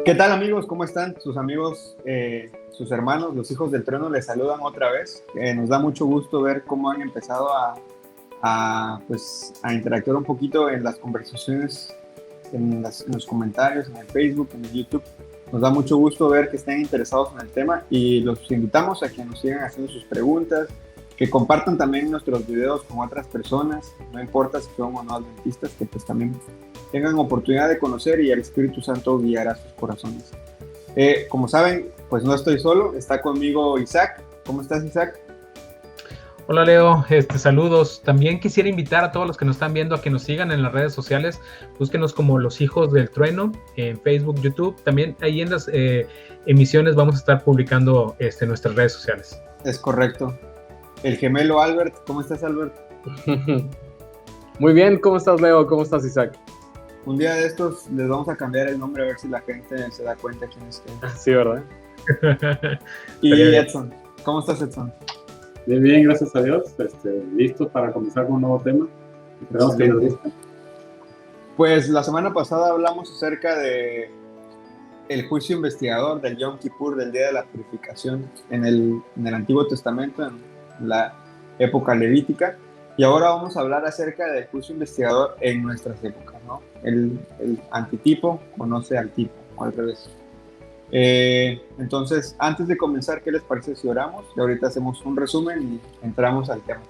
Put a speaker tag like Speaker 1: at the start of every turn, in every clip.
Speaker 1: ¿Qué tal, amigos? ¿Cómo están? Sus amigos, sus hermanos, los hijos del trueno les saludan otra vez. Nos da mucho gusto ver cómo han empezado a interactuar un poquito en las conversaciones, en los comentarios, en el Facebook, en el YouTube. Nos da mucho gusto ver que estén interesados en el tema y los invitamos a que nos sigan haciendo sus preguntas, que compartan también nuestros videos con otras personas, no importa si son o no adventistas, que pues también tengan oportunidad de conocer y el Espíritu Santo guiará sus corazones. Como saben, pues no estoy solo, está conmigo Isaac. ¿Cómo estás, Isaac?
Speaker 2: Hola Leo, saludos. También quisiera invitar a todos los que nos están viendo a que nos sigan en las redes sociales. Búsquenos como Los Hijos del Trueno en Facebook, YouTube. También ahí en las emisiones vamos a estar publicando nuestras redes sociales.
Speaker 1: Es correcto. El gemelo Albert, ¿cómo estás, Albert?
Speaker 3: Muy bien, ¿cómo estás, Leo? ¿Cómo estás, Isaac?
Speaker 1: Un día de estos les vamos a cambiar el nombre a ver si la gente se da cuenta quién es quién.
Speaker 3: Sí, ¿verdad?
Speaker 1: Y Edson, ¿cómo estás, Edson?
Speaker 4: Bien, bien, gracias a Dios. Listo para comenzar con un nuevo tema. Esperamos que nos guste.
Speaker 1: Pues la semana pasada hablamos acerca de el juicio investigador del Yom Kippur, del Día de la Purificación en el Antiguo Testamento, en la época levítica. Y ahora vamos a hablar acerca del juicio investigador en nuestras épocas, ¿no? El antitipo conoce al tipo, o al revés. Entonces, antes de comenzar, ¿qué les parece si oramos? Y ahorita hacemos un resumen y entramos al tema.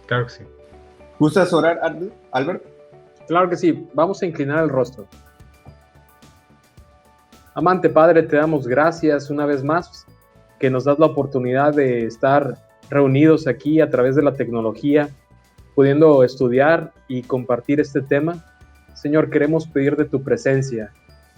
Speaker 2: Claro que sí.
Speaker 1: ¿Gustas orar, Albert?
Speaker 3: Claro que sí, vamos a inclinar el rostro. Amante Padre, te damos gracias una vez más que nos das la oportunidad de estar reunidos aquí a través de la tecnología, pudiendo estudiar y compartir este tema. Señor, queremos pedir de tu presencia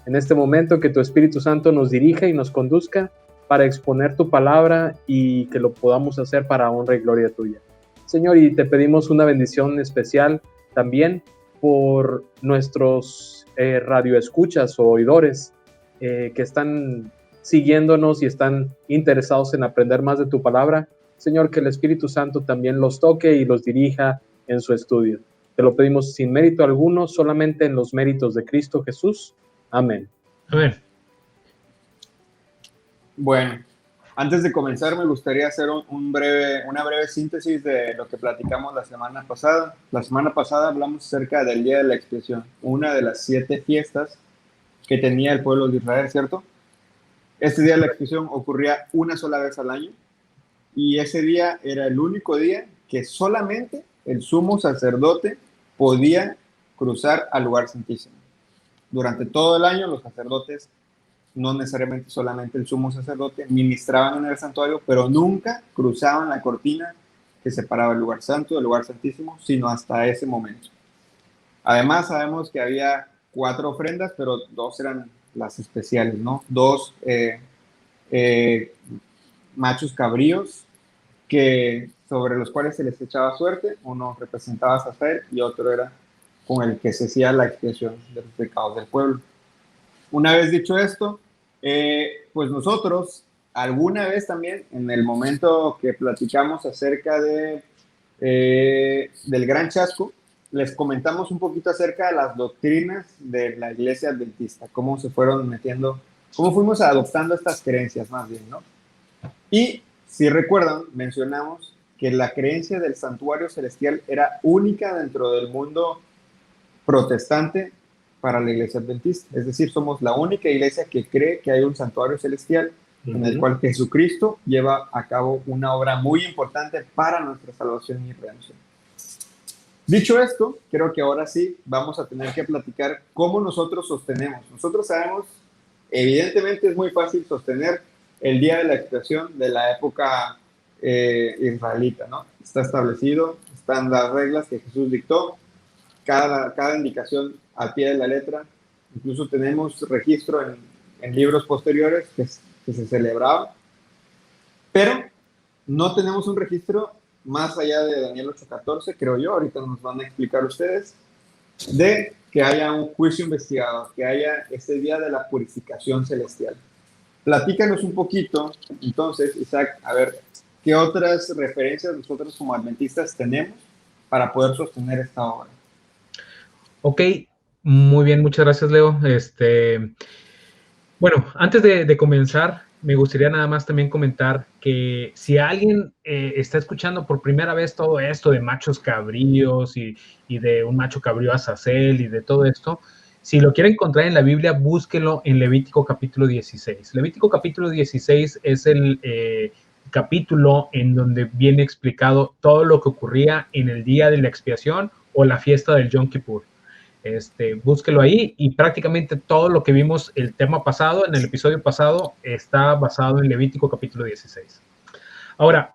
Speaker 3: en este momento, que tu Espíritu Santo nos dirija y nos conduzca para exponer tu palabra y que lo podamos hacer para honra y gloria tuya. Señor, y te pedimos una bendición especial también por nuestros radioescuchas o oidores que están siguiéndonos y están interesados en aprender más de tu palabra. Señor, que el Espíritu Santo también los toque y los dirija en su estudio. Te lo pedimos sin mérito alguno, solamente en los méritos de Cristo Jesús. Amén.
Speaker 2: Amén.
Speaker 1: Bueno, antes de comenzar me gustaría hacer una breve síntesis de lo que platicamos la semana pasada. La semana pasada hablamos acerca del Día de la Expiación, una de las 7 fiestas que tenía el pueblo de Israel, ¿cierto? Este Día de la Expiación ocurría una sola vez al año y ese día era el único día que solamente el sumo sacerdote podía cruzar al lugar santísimo. Durante todo el año los sacerdotes, no necesariamente solamente el sumo sacerdote, ministraban en el santuario, pero nunca cruzaban la cortina que separaba el lugar santo del lugar santísimo, sino hasta ese momento. Además, sabemos que había 4 ofrendas, pero 2 eran las especiales, ¿no? 2 machos cabríos sobre los cuales se les echaba suerte. Uno representaba a Safer y otro era con el que se hacía la expiación de los pecados del pueblo. Una vez dicho esto, pues nosotros alguna vez también, en el momento que platicamos acerca del Gran Chasco, les comentamos un poquito acerca de las doctrinas de la Iglesia Adventista, cómo se fueron metiendo, cómo fuimos adoptando estas creencias más bien, ¿no? Y si recuerdan, mencionamos que la creencia del santuario celestial era única dentro del mundo protestante para la Iglesia Adventista. Es decir, somos la única iglesia que cree que hay un santuario celestial en el cual Jesucristo lleva a cabo una obra muy importante para nuestra salvación y redención. Dicho esto, creo que ahora sí vamos a tener que platicar cómo nosotros sostenemos. Nosotros sabemos, evidentemente es muy fácil sostener el Día de la Expiación de la época israelita, ¿no? Está establecido, están las reglas que Jesús dictó, cada indicación al pie de la letra. Incluso tenemos registro en libros posteriores que se celebraba, pero no tenemos un registro más allá de Daniel 8:14, creo yo, ahorita nos van a explicar ustedes, de que haya un juicio investigador, que haya ese día de la purificación celestial. Platícanos un poquito, entonces, Isaac, a ver, ¿qué otras referencias nosotros como adventistas tenemos para poder sostener esta obra?
Speaker 2: Ok, muy bien, muchas gracias, Leo. Bueno, antes de comenzar, me gustaría nada más también comentar que si alguien está escuchando por primera vez todo esto de machos cabríos y de un macho cabrío Azazel y de todo esto, si lo quiere encontrar en la Biblia, búsquelo en Levítico capítulo 16. Levítico capítulo 16 es el capítulo en donde viene explicado todo lo que ocurría en el día de la expiación o la fiesta del Yom Kippur. Búsquelo ahí y prácticamente todo lo que vimos el tema pasado, en el episodio pasado, está basado en Levítico capítulo 16. Ahora,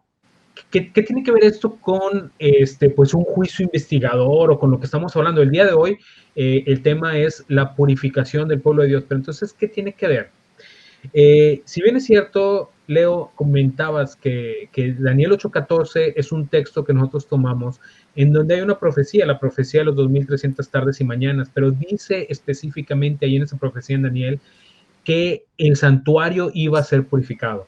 Speaker 2: ¿qué tiene que ver esto con pues un juicio investigador o con lo que estamos hablando el día de hoy? El tema es la purificación del pueblo de Dios, pero entonces, ¿qué tiene que ver? Si bien es cierto, Leo, comentabas que Daniel 8:14 es un texto que nosotros tomamos en donde hay una profecía, la profecía de los 2300 tardes y mañanas, pero dice específicamente ahí en esa profecía en Daniel que el santuario iba a ser purificado.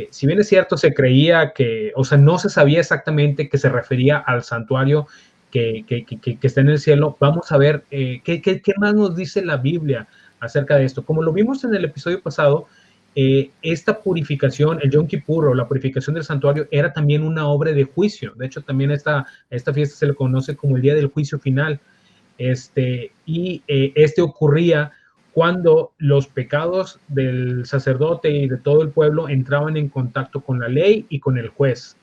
Speaker 2: Si bien es cierto, se creía que, o sea, no se sabía exactamente que se refería al santuario que está en el cielo. Vamos a ver qué más nos dice la Biblia acerca de esto. Como lo vimos en el episodio pasado, esta purificación, el Yom Kippur o la purificación del santuario, era también una obra de juicio. De hecho, también esta fiesta se le conoce como el día del juicio final. Ocurría cuando los pecados del sacerdote y de todo el pueblo entraban en contacto con la ley y con el juez.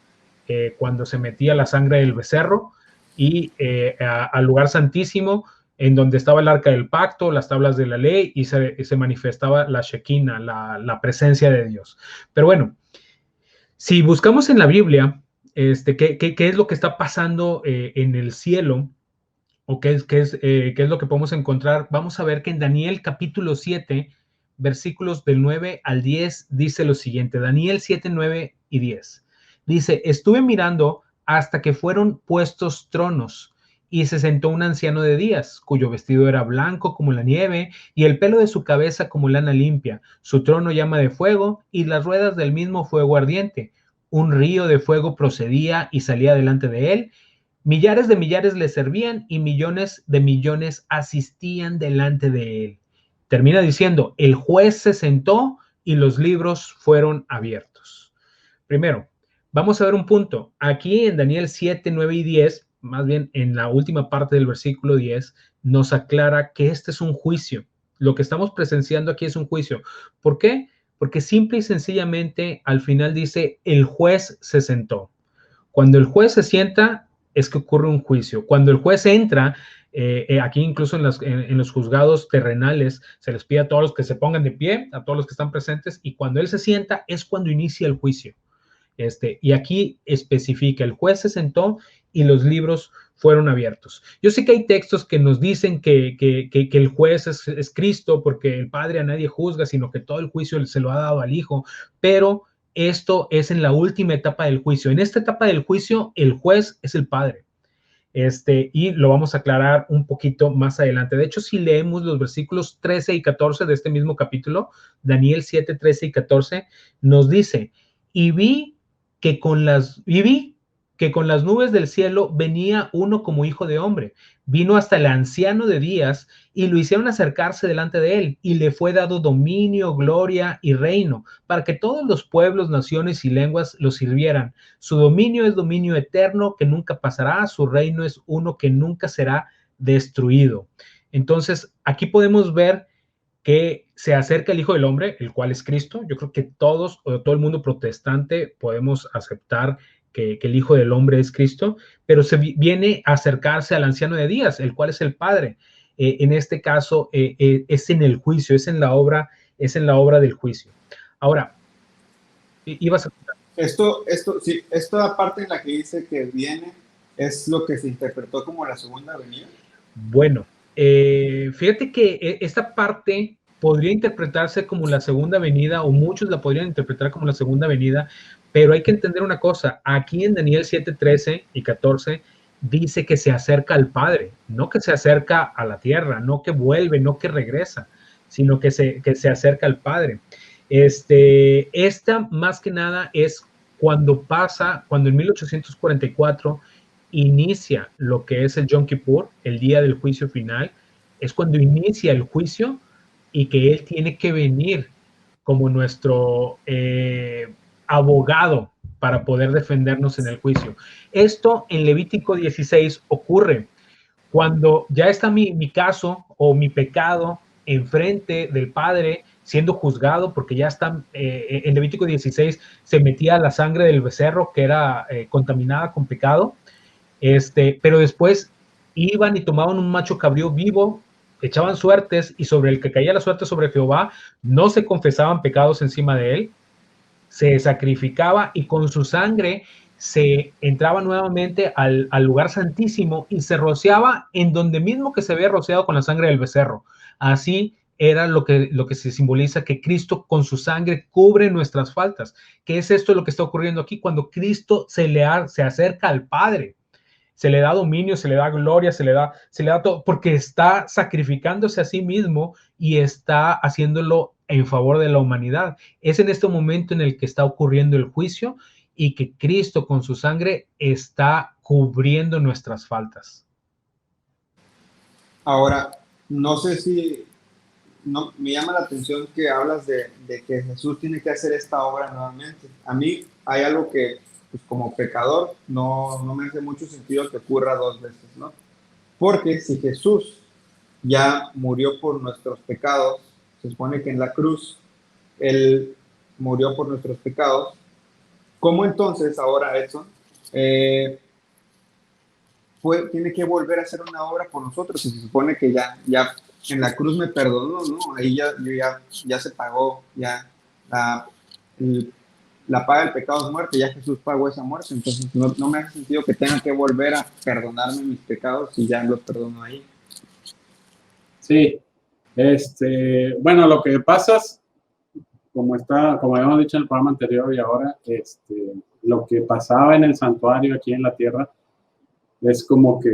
Speaker 2: Cuando se metía la sangre del becerro y al lugar santísimo, en donde estaba el arca del pacto, las tablas de la ley, y se manifestaba la Shekinah, la presencia de Dios. Pero bueno, si buscamos en la Biblia, ¿qué es lo que está pasando en el cielo? ¿O qué es lo que podemos encontrar? Vamos a ver que en Daniel capítulo 7, versículos del 9 al 10, dice lo siguiente. Daniel 7, 9 y 10. Dice, estuve mirando hasta que fueron puestos tronos y se sentó un anciano de días, cuyo vestido era blanco como la nieve y el pelo de su cabeza como lana limpia. Su trono llama de fuego y las ruedas del mismo fuego ardiente. Un río de fuego procedía y salía delante de él. Millares de millares le servían y millones de millones asistían delante de él. Termina diciendo, el juez se sentó y los libros fueron abiertos. Primero, vamos a ver un punto. Aquí en Daniel 7, 9 y 10, más bien en la última parte del versículo 10, nos aclara que este es un juicio. Lo que estamos presenciando aquí es un juicio. ¿Por qué? Porque simple y sencillamente al final dice, el juez se sentó. Cuando el juez se sienta, es que ocurre un juicio. Cuando el juez entra, aquí incluso en los juzgados terrenales, se les pide a todos los que se pongan de pie, a todos los que están presentes, y cuando él se sienta, es cuando inicia el juicio. Y aquí especifica, el juez se sentó y los libros fueron abiertos. Yo sé que hay textos que nos dicen que el juez es Cristo, porque el Padre a nadie juzga, sino que todo el juicio se lo ha dado al Hijo, pero esto es en la última etapa del juicio. En esta etapa del juicio, el juez es el Padre. Y lo vamos a aclarar un poquito más adelante. De hecho, si leemos los versículos 13 y 14 de este mismo capítulo, Daniel 7, 13 y 14, nos dice, y vi que con las nubes del cielo venía uno como hijo de hombre. Vino hasta el anciano de días y lo hicieron acercarse delante de él y le fue dado dominio, gloria y reino para que todos los pueblos, naciones y lenguas lo sirvieran. Su dominio es dominio eterno que nunca pasará. Su reino es uno que nunca será destruido. Entonces, aquí podemos ver que se acerca el Hijo del Hombre, el cual es Cristo. Yo creo que todo el mundo protestante podemos aceptar que el Hijo del Hombre es Cristo, pero se viene a acercarse al anciano de días, el cual es el Padre. En este caso, es en el juicio, es en la obra del juicio. Ahora, ibas a...
Speaker 1: Sí, esta parte en la que dice que viene es lo que se interpretó como la segunda venida.
Speaker 2: Bueno, fíjate que esta parte podría interpretarse como la segunda venida, o muchos la podrían interpretar como la segunda venida, pero hay que entender una cosa. Aquí en Daniel 7, 13 y 14 dice que se acerca al Padre, no que se acerca a la tierra, no que vuelve, no que regresa, sino que se acerca al Padre. Esta más que nada es cuando en 1844 inicia lo que es el Yom Kippur, el día del juicio final, es cuando inicia el juicio y que Él tiene que venir como nuestro abogado para poder defendernos en el juicio. Esto en Levítico 16 ocurre cuando ya está mi caso o mi pecado enfrente del Padre siendo juzgado, porque ya está, en Levítico 16 se metía la sangre del becerro que era contaminada con pecado, pero después iban y tomaban un macho cabrío vivo, echaban suertes y sobre el que caía la suerte sobre Jehová, no se confesaban pecados encima de él, se sacrificaba y con su sangre se entraba nuevamente al lugar santísimo y se rociaba en donde mismo que se había rociado con la sangre del becerro. Así era lo que se simboliza, que Cristo con su sangre cubre nuestras faltas. ¿Qué es esto lo que está ocurriendo aquí? Cuando Cristo se acerca al Padre, se le da dominio, se le da gloria, se le da todo, porque está sacrificándose a sí mismo y está haciéndolo en favor de la humanidad. Es en este momento en el que está ocurriendo el juicio y que Cristo con su sangre está cubriendo nuestras faltas.
Speaker 1: Ahora, no sé si no, me llama la atención que hablas de que Jesús tiene que hacer esta obra nuevamente. A mí hay algo que, pues, como pecador, no me hace mucho sentido que ocurra dos veces, ¿no? Porque si Jesús ya murió por nuestros pecados, se supone que en la cruz Él murió por nuestros pecados, ¿cómo entonces ahora Edson tiene que volver a hacer una obra por nosotros? Y se supone que ya en la cruz me perdonó, ¿no? Ahí ya se pagó, ya la paga del pecado es muerte, ya Jesús pagó esa muerte, entonces no me hace sentido que tenga que volver a perdonarme mis pecados si ya los perdono ahí.
Speaker 4: Sí, bueno, lo que pasa es, como habíamos dicho en el programa anterior y ahora, lo que pasaba en el santuario aquí en la tierra es como que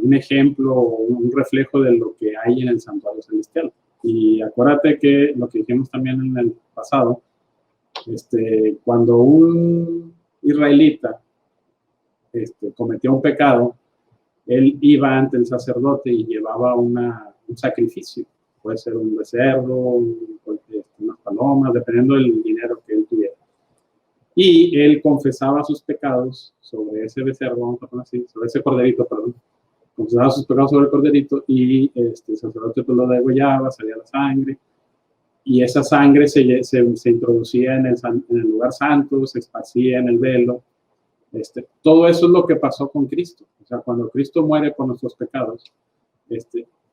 Speaker 4: un ejemplo, un reflejo de lo que hay en el santuario celestial. Y acuérdate que lo que dijimos también en el pasado, cuando un israelita cometió un pecado, él iba ante el sacerdote y llevaba un sacrificio. Puede ser un becerro, unas palomas, dependiendo del dinero que él tuviera. Y él confesaba sus pecados sobre ese becerro, vamos a poner así, sobre ese corderito, perdón. Confesaba sus pecados sobre el corderito y el sacerdote pues lo degollaba, salía la sangre. Y esa sangre se introducía en el lugar santo, se esparcía en el velo. Todo eso es lo que pasó con Cristo. O sea, cuando Cristo muere por nuestros pecados,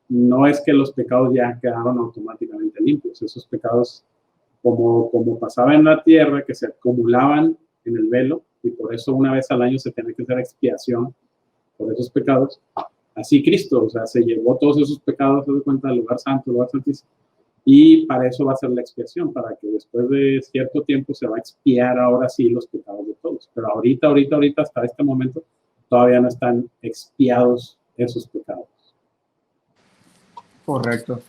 Speaker 4: no es que los pecados ya quedaron automáticamente limpios. Esos pecados, como pasaba en la tierra, que se acumulaban en el velo, y por eso una vez al año se tiene que hacer expiación por esos pecados. Así Cristo, o sea, se llevó todos esos pecados, se da cuenta, del lugar santo, el lugar santísimo. Y para eso va a ser la expiación, para que después de cierto tiempo se va a expiar ahora sí los pecados de todos. Pero ahorita, hasta este momento, todavía no están expiados esos pecados.
Speaker 1: Correcto.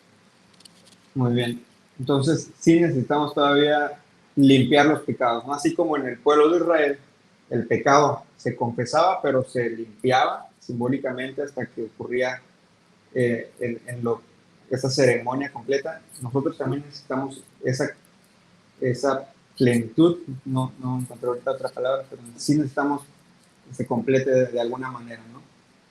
Speaker 1: Muy bien. Entonces, sí necesitamos todavía limpiar los pecados, ¿no? Así como en el pueblo de Israel, el pecado se confesaba, pero se limpiaba simbólicamente hasta que ocurría esa ceremonia completa. Nosotros también necesitamos esa plenitud, no encontré ahorita otra palabra, pero sí necesitamos que se complete de alguna manera, ¿no?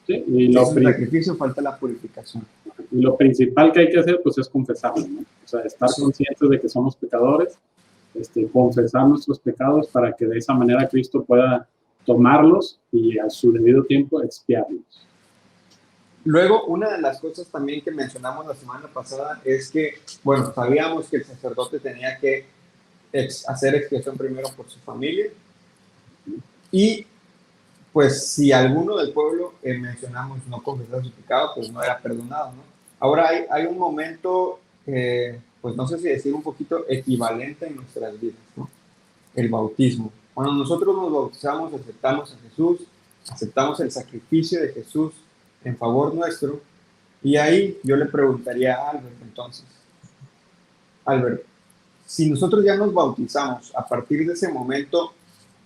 Speaker 4: Sí, y
Speaker 1: el sacrificio, falta la purificación.
Speaker 4: Y lo principal que hay que hacer, pues, es confesarlo, ¿no? O sea, estar conscientes de que somos pecadores, confesar nuestros pecados para que de esa manera Cristo pueda tomarlos y a su debido tiempo expiarlos.
Speaker 1: Luego, una de las cosas también que mencionamos la semana pasada es que, bueno, sabíamos que el sacerdote tenía que hacer expiación primero por su familia y, pues, si alguno del pueblo, mencionamos, no confesaba su pecado, pues no era perdonado, ¿no? Ahora hay un momento, pues no sé si decir un poquito equivalente en nuestras vidas, ¿no? El bautismo. Cuando nosotros nos bautizamos, aceptamos a Jesús, aceptamos el sacrificio de Jesús en favor nuestro, y ahí yo le preguntaría a Albert, entonces, Albert, si nosotros ya nos bautizamos, a partir de ese momento,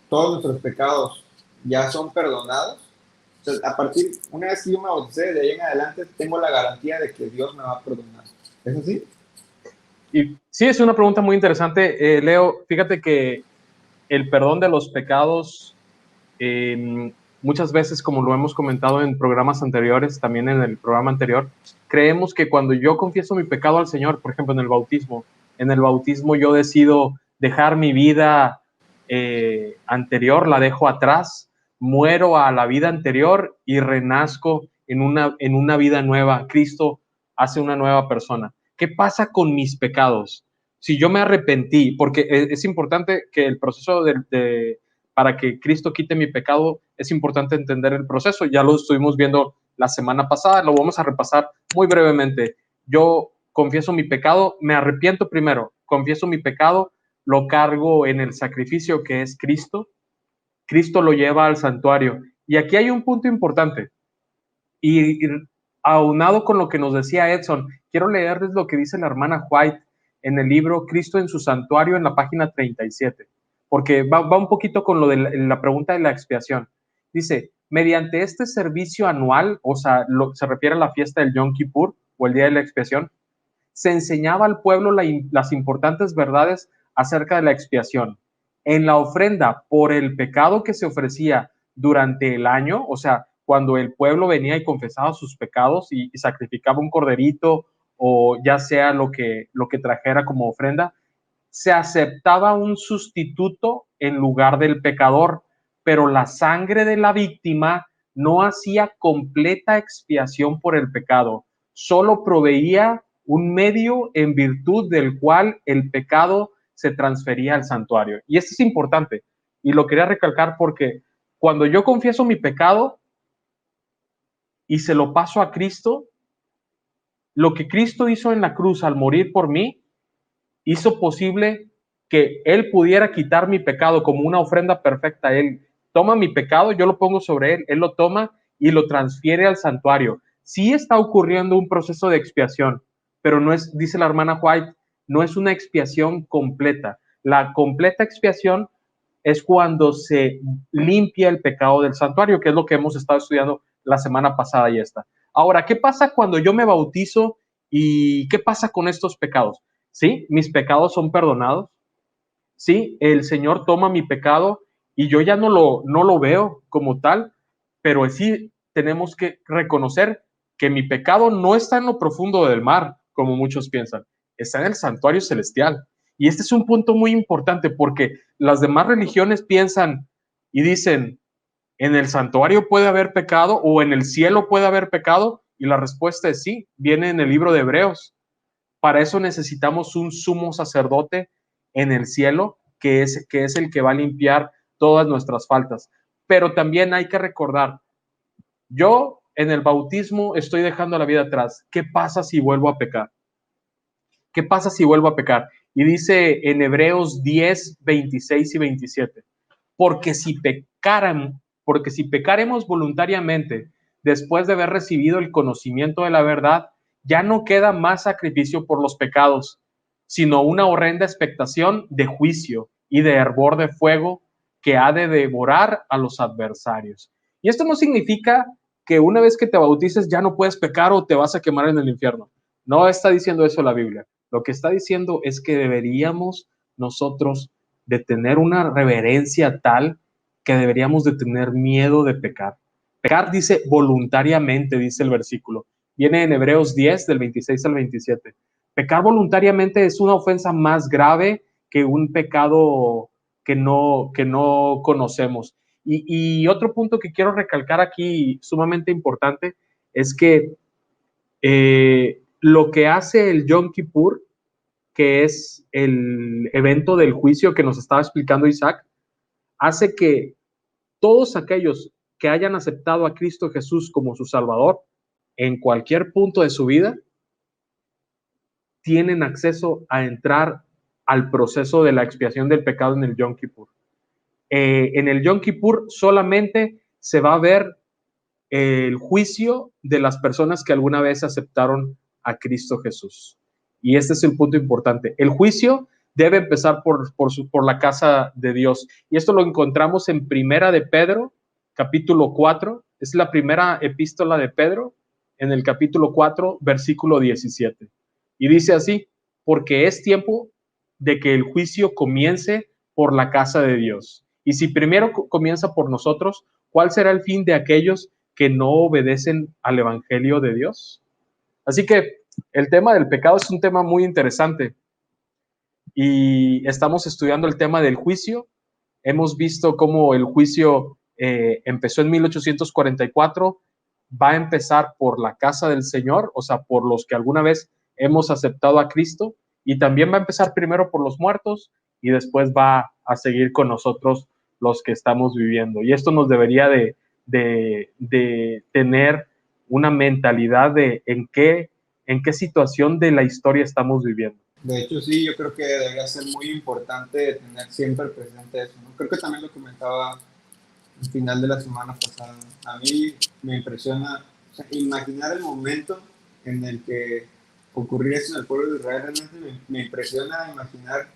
Speaker 1: todos nuestros pecados ya son perdonados. O sea, una vez que yo me bauticé, de ahí en adelante tengo la garantía de que Dios me va a perdonar. ¿Es así?
Speaker 3: Y sí, es una pregunta muy interesante, Leo. Fíjate que el perdón de los pecados, muchas veces, como lo hemos comentado en programas anteriores, también en el programa anterior, creemos que cuando yo confieso mi pecado al Señor, por ejemplo, en el bautismo yo decido dejar mi vida anterior, la dejo atrás, muero a la vida anterior y renazco en una vida nueva. Cristo hace una nueva persona. ¿Qué pasa con mis pecados? Si yo me arrepentí, porque es importante que el proceso para que Cristo quite mi pecado, es importante entender el proceso. Ya lo estuvimos viendo la semana pasada, lo vamos a repasar muy brevemente. Yo confieso mi pecado, me arrepiento primero, confieso mi pecado, lo cargo en el sacrificio que es Cristo. Cristo lo lleva al santuario. Y aquí hay un punto importante. Y aunado con lo que nos decía Edson, quiero leerles lo que dice la hermana White en el libro Cristo en su santuario, en la página 37, porque va un poquito con lo de la pregunta de la expiación. Dice, mediante este servicio anual, o sea, se refiere a la fiesta del Yom Kippur o el día de la expiación, se enseñaba al pueblo las importantes verdades acerca de la expiación. En la ofrenda por el pecado que se ofrecía durante el año, o sea, cuando el pueblo venía y confesaba sus pecados y sacrificaba un corderito o ya sea lo que trajera como ofrenda, se aceptaba un sustituto en lugar del pecador, pero la sangre de la víctima no hacía completa expiación por el pecado, solo proveía un medio en virtud del cual el pecado se transfería al santuario. Y esto es importante, y lo quería recalcar porque cuando yo confieso mi pecado y se lo paso a Cristo, lo que Cristo hizo en la cruz al morir por mí, hizo posible que Él pudiera quitar mi pecado como una ofrenda perfecta. Él toma mi pecado, yo lo pongo sobre Él, Él lo toma y lo transfiere al santuario. Sí está ocurriendo un proceso de expiación, pero no es, dice la hermana White, no es una expiación completa. La completa expiación es cuando se limpia el pecado del santuario, que es lo que hemos estado estudiando la semana pasada y esta. Ahora, ¿qué pasa cuando yo me bautizo y qué pasa con estos pecados? Sí, mis pecados son perdonados. Sí, el Señor toma mi pecado y yo ya no lo veo como tal, pero sí tenemos que reconocer que mi pecado no está en lo profundo del mar, como muchos piensan, está en el santuario celestial. Y este es un punto muy importante porque las demás religiones piensan y dicen, en el santuario puede haber pecado o en el cielo puede haber pecado, y la respuesta es sí, viene en el libro de Hebreos. Para eso necesitamos un sumo sacerdote en el cielo, que es el que va a limpiar todas nuestras faltas. Pero también hay que recordar, yo en el bautismo estoy dejando la vida atrás. ¿Qué pasa si vuelvo a pecar? ¿Qué pasa si vuelvo a pecar? Y dice en Hebreos 10, 26 y 27, porque si pecaremos voluntariamente después de haber recibido el conocimiento de la verdad, ya no queda más sacrificio por los pecados, sino una horrenda expectación de juicio y de hervor de fuego que ha de devorar a los adversarios. Y esto no significa que una vez que te bautices ya no puedes pecar o te vas a quemar en el infierno. No está diciendo eso la Biblia. Lo que está diciendo es que deberíamos nosotros de tener una reverencia tal que deberíamos de tener miedo de pecar. Pecar dice voluntariamente, dice el versículo. Viene en Hebreos 10, del 26 al 27. Pecar voluntariamente es una ofensa más grave que un pecado que no conocemos. Y otro punto que quiero recalcar aquí, sumamente importante, es que lo que hace el Yom Kippur, que es el evento del juicio que nos estaba explicando Isaac, hace que todos aquellos que hayan aceptado a Cristo Jesús como su Salvador en cualquier punto de su vida, tienen acceso a entrar al proceso de la expiación del pecado en el Yom Kippur. En el Yom Kippur solamente se va a ver el juicio de las personas que alguna vez aceptaron a Cristo Jesús. Y este es el punto importante. El juicio debe empezar por la casa de Dios. Y esto lo encontramos en Primera de Pedro, capítulo 4. Es la primera epístola de Pedro, en el capítulo 4, versículo 17. Y dice así: porque es tiempo de que el juicio comience por la casa de Dios. Y si primero comienza por nosotros, ¿cuál será el fin de aquellos que no obedecen al evangelio de Dios? Así que el tema del pecado es un tema muy interesante y estamos estudiando el tema del juicio. Hemos visto cómo el juicio empezó en 1844, va a empezar por la casa del Señor, o sea, por los que alguna vez hemos aceptado a Cristo, y también va a empezar primero por los muertos y después va a seguir con nosotros los que estamos viviendo. Y esto nos debería de tener una mentalidad de en qué situación de la historia estamos viviendo.
Speaker 1: De hecho, sí, yo creo que debería ser muy importante tener siempre presente eso, ¿no? Creo que también lo comentaba al final de la semana pasada. A mí me impresiona, o sea, imaginar el momento en el que ocurriría eso en el pueblo de Israel. Realmente me impresiona imaginar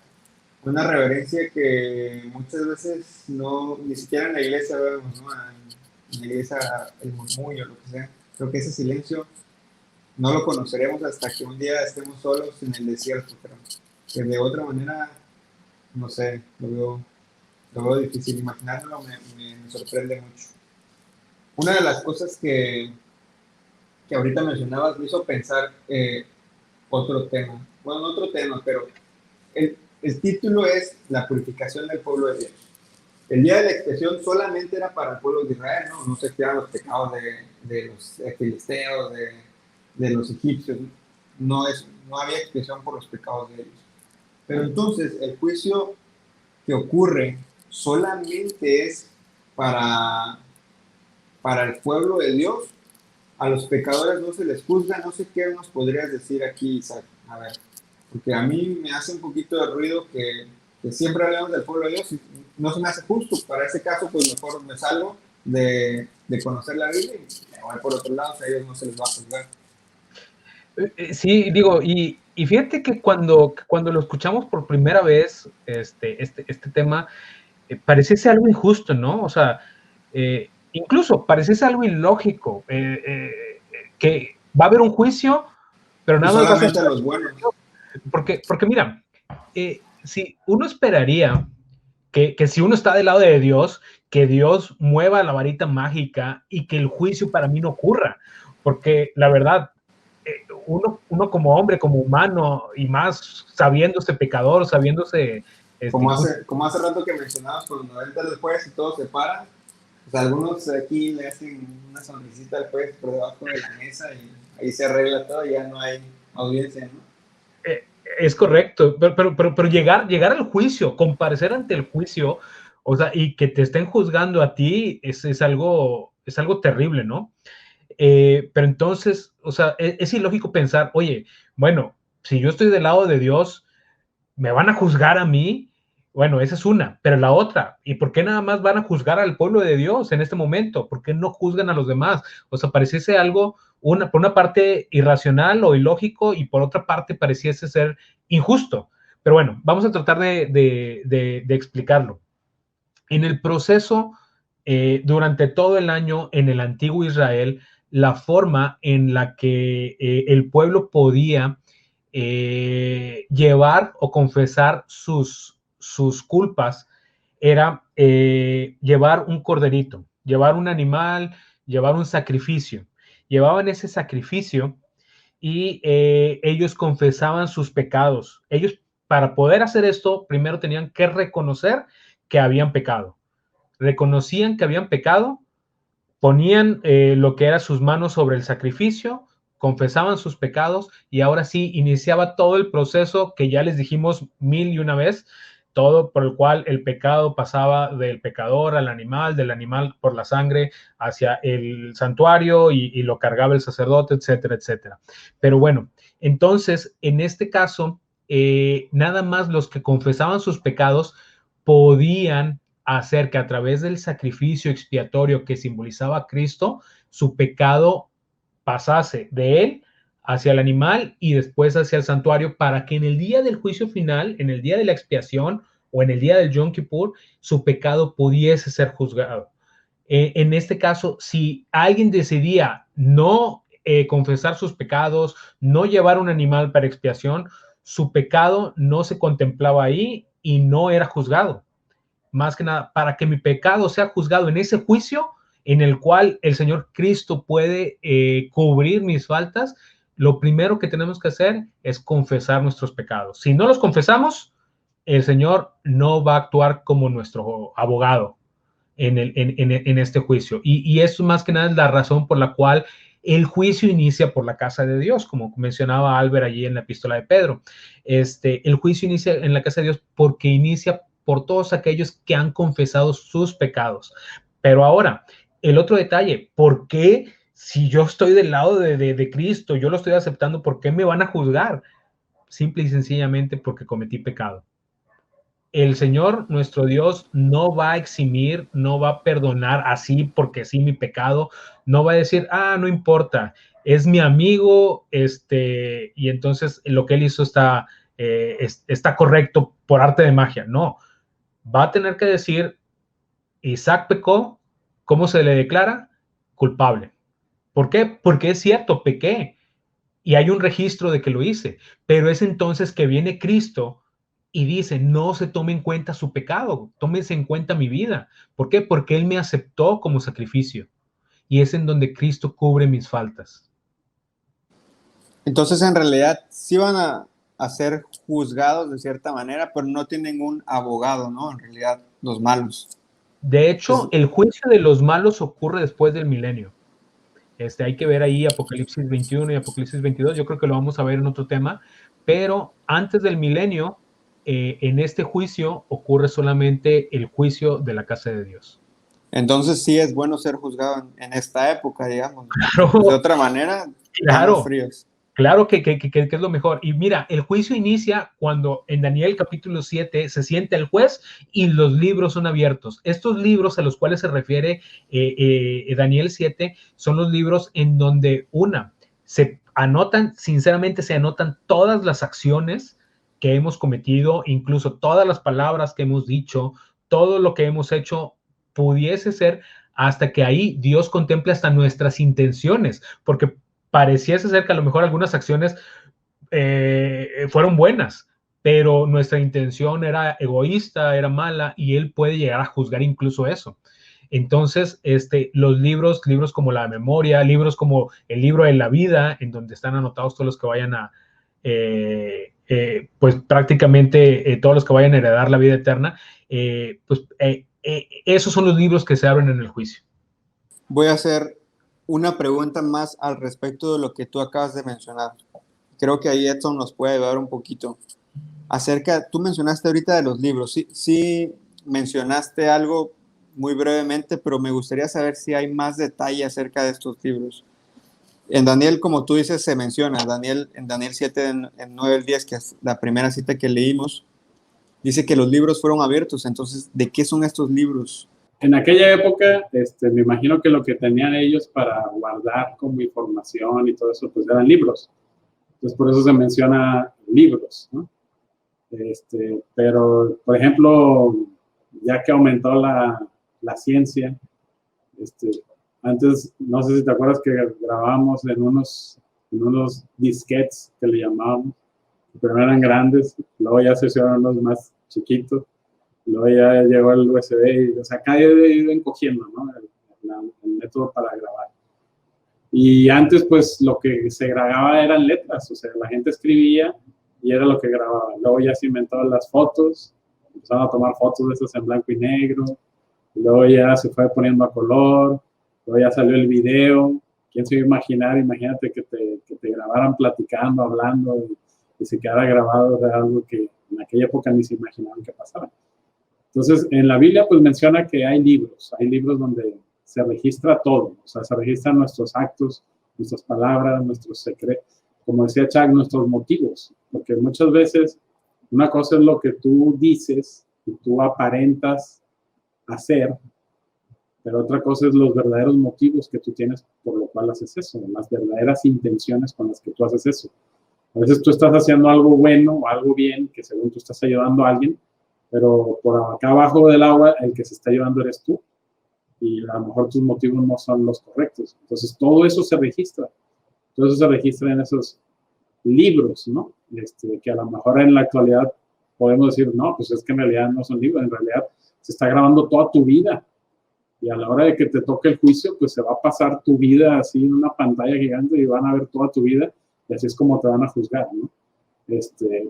Speaker 1: una reverencia que muchas veces no, ni siquiera en la iglesia vemos, ¿no? En la iglesia el murmullo, lo que sea. Creo que ese silencio no lo conoceremos hasta que un día estemos solos en el desierto, pero que de otra manera, no sé, lo veo difícil. Imaginarlo me sorprende mucho. Una de las cosas que ahorita mencionabas me hizo pensar otro tema. Bueno, no otro tema, pero el título es La purificación del pueblo de Dios. El día de la expiación solamente era para el pueblo de Israel, ¿no? No se expiaban los pecados de los filisteos, de los egipcios. No había expiación por los pecados de ellos. Pero entonces el juicio que ocurre solamente es para el pueblo de Dios. A los pecadores no se les juzga. No sé qué nos podrías decir aquí, Isaac. A ver, porque a mí me hace un poquito de ruido que siempre hablamos del pueblo de Dios y no se me hace justo. Para ese caso, pues mejor me salgo de conocer la Biblia y me voy por otro lado, a ellos no se les va a juzgar.
Speaker 2: Sí, digo, y fíjate que cuando lo escuchamos por primera vez, este tema, pareciese algo injusto, ¿no? O sea, incluso pareciese algo ilógico, que va a haber un juicio, pero nada más va a ser
Speaker 1: los buenos.
Speaker 2: Porque mira, si uno esperaría que si uno está del lado de Dios, que Dios mueva la varita mágica y que el juicio para mí no ocurra, porque la verdad, uno como hombre, como humano, y más sabiéndose pecador, sabiéndose...
Speaker 1: Como hace rato que mencionabas, cuando entra el juez y todos se paran, pues algunos aquí le hacen una sonrisita al juez por debajo de la mesa y ahí se arregla todo y ya no hay audiencia, ¿no?
Speaker 2: Es correcto, pero llegar al juicio, comparecer ante el juicio, o sea, y que te estén juzgando a ti, es algo terrible, ¿no? Pero entonces, o sea, es ilógico pensar, oye, bueno, si yo estoy del lado de Dios, ¿me van a juzgar a mí? Bueno, esa es una, pero la otra, ¿y por qué nada más van a juzgar al pueblo de Dios en este momento? ¿Por qué no juzgan a los demás? O sea, pareciese algo, por una parte irracional o ilógico y por otra parte pareciese ser injusto. Pero bueno, vamos a tratar de explicarlo. En el proceso, durante todo el año en el antiguo Israel, la forma en la que el pueblo podía llevar o confesar sus culpas era llevar un corderito, llevar un animal, llevar un sacrificio. Llevaban ese sacrificio y ellos confesaban sus pecados. Ellos, para poder hacer esto, primero tenían que reconocer que habían pecado. Reconocían que habían pecado, ponían lo que era sus manos sobre el sacrificio, confesaban sus pecados y ahora sí iniciaba todo el proceso que ya les dijimos 1001 vez, todo por el cual el pecado pasaba del pecador al animal, del animal por la sangre hacia el santuario y lo cargaba el sacerdote, etcétera, etcétera. Pero bueno, entonces en este caso, nada más los que confesaban sus pecados podían hacer que a través del sacrificio expiatorio que simbolizaba a Cristo, su pecado pasase de él hacia el animal y después hacia el santuario para que en el día del juicio final, en el día de la expiación o en el día del Yom Kippur, su pecado pudiese ser juzgado. En este caso, si alguien decidía no confesar sus pecados, no llevar un animal para expiación, su pecado no se contemplaba ahí y no era juzgado. Más que nada, para que mi pecado sea juzgado en ese juicio en el cual el Señor Cristo puede cubrir mis faltas, lo primero que tenemos que hacer es confesar nuestros pecados. Si no los confesamos, el Señor no va a actuar como nuestro abogado en este juicio. Y eso más que nada es la razón por la cual el juicio inicia por la casa de Dios, como mencionaba Albert allí en la epístola de Pedro. El juicio inicia en la casa de Dios porque inicia por todos aquellos que han confesado sus pecados. Pero ahora, el otro detalle, ¿por qué si yo estoy del lado de Cristo, yo lo estoy aceptando, por qué me van a juzgar? Simple y sencillamente porque cometí pecado. El Señor, nuestro Dios, no va a eximir, no va a perdonar así porque sí mi pecado, no va a decir, no importa, es mi amigo, y entonces lo que él hizo está correcto por arte de magia. No, va a tener que decir, Isaac pecó, ¿cómo se le declara? Culpable. ¿Por qué? Porque es cierto, pequé y hay un registro de que lo hice, pero es entonces que viene Cristo y dice, no se tome en cuenta su pecado, tómese en cuenta mi vida. ¿Por qué? Porque Él me aceptó como sacrificio. Y es en donde Cristo cubre mis faltas.
Speaker 1: Entonces, en realidad, sí van a ser juzgados de cierta manera, pero no tienen un abogado, ¿no? En realidad, los malos.
Speaker 2: De hecho, el juicio de los malos ocurre después del milenio. Hay que ver ahí Apocalipsis 21 y Apocalipsis 22. Yo creo que lo vamos a ver en otro tema. Pero antes del milenio, en este juicio ocurre solamente el juicio de la casa de Dios.
Speaker 1: Entonces sí es bueno ser juzgado en esta época, digamos.
Speaker 2: Claro,
Speaker 1: pues de otra manera,
Speaker 2: claro,
Speaker 1: fríos.
Speaker 2: Claro que es lo mejor. Y mira, el juicio inicia cuando en Daniel capítulo 7 se sienta el juez y los libros son abiertos. Estos libros a los cuales se refiere Daniel 7 son los libros en donde se anotan, sinceramente se anotan todas las acciones que hemos cometido, incluso todas las palabras que hemos dicho, todo lo que hemos hecho, pudiese ser hasta que ahí Dios contemple hasta nuestras intenciones, porque pareciese ser que a lo mejor algunas acciones fueron buenas, pero nuestra intención era egoísta, era mala, y Él puede llegar a juzgar incluso eso. Entonces, los libros como la memoria, libros como el libro de la vida, en donde están anotados todos los que vayan a, pues prácticamente todos los que vayan a heredar la vida eterna, esos son los libros que se abren en el juicio.
Speaker 1: Voy a hacer una pregunta más al respecto de lo que tú acabas de mencionar. Creo que ahí Edson nos puede ayudar un poquito. Tú mencionaste ahorita de los libros. Sí mencionaste algo muy brevemente, pero me gustaría saber si hay más detalle acerca de estos libros. En Daniel, como tú dices, se menciona. En Daniel 7, en 9 al 10, que es la primera cita que leímos, dice que los libros fueron abiertos. Entonces, ¿de qué son estos libros?
Speaker 4: En aquella época, me imagino que lo que tenían ellos para guardar como información y todo eso, pues eran libros. Entonces, por eso se menciona libros, ¿no? Pero, por ejemplo, ya que aumentó la ciencia, antes, no sé si te acuerdas que grabábamos en unos disquetes que le llamábamos, pero eran grandes, luego ya se hicieron los más chiquitos, luego ya llegó el USB, y, o sea, cada día he ido encogiendo, ¿no? El método para grabar. Y antes, pues, lo que se grababa eran letras, o sea, la gente escribía y era lo que grababa. Luego ya se inventaron las fotos, empezaron a tomar fotos de esas en blanco y negro, luego ya se fue poniendo a color, luego ya salió el video. ¿Quién se iba a imaginar? Imagínate que te grabaran platicando, hablando, y se quedara grabado de algo que en aquella época ni se imaginaban que pasara. Entonces, en la Biblia, pues, menciona que hay libros donde se registra todo, o sea, se registran nuestros actos, nuestras palabras, nuestros secretos, como decía Chuck, nuestros motivos, porque muchas veces una cosa es lo que tú dices y tú aparentas hacer, pero otra cosa es los verdaderos motivos que tú tienes por lo cual haces eso, las verdaderas intenciones con las que tú haces eso. A veces tú estás haciendo algo bueno o algo bien, que según tú estás ayudando a alguien, pero por acá abajo del agua el que se está ayudando eres tú. Y a lo mejor tus motivos no son los correctos. Entonces, todo eso se registra. Todo eso se registra en esos libros, ¿no? Que a lo mejor en la actualidad podemos decir, no, pues es que en realidad no son libros, en realidad se está grabando toda tu vida. Y a la hora de que te toque el juicio, pues se va a pasar tu vida así en una pantalla gigante y van a ver toda tu vida y así es como te van a juzgar, ¿no?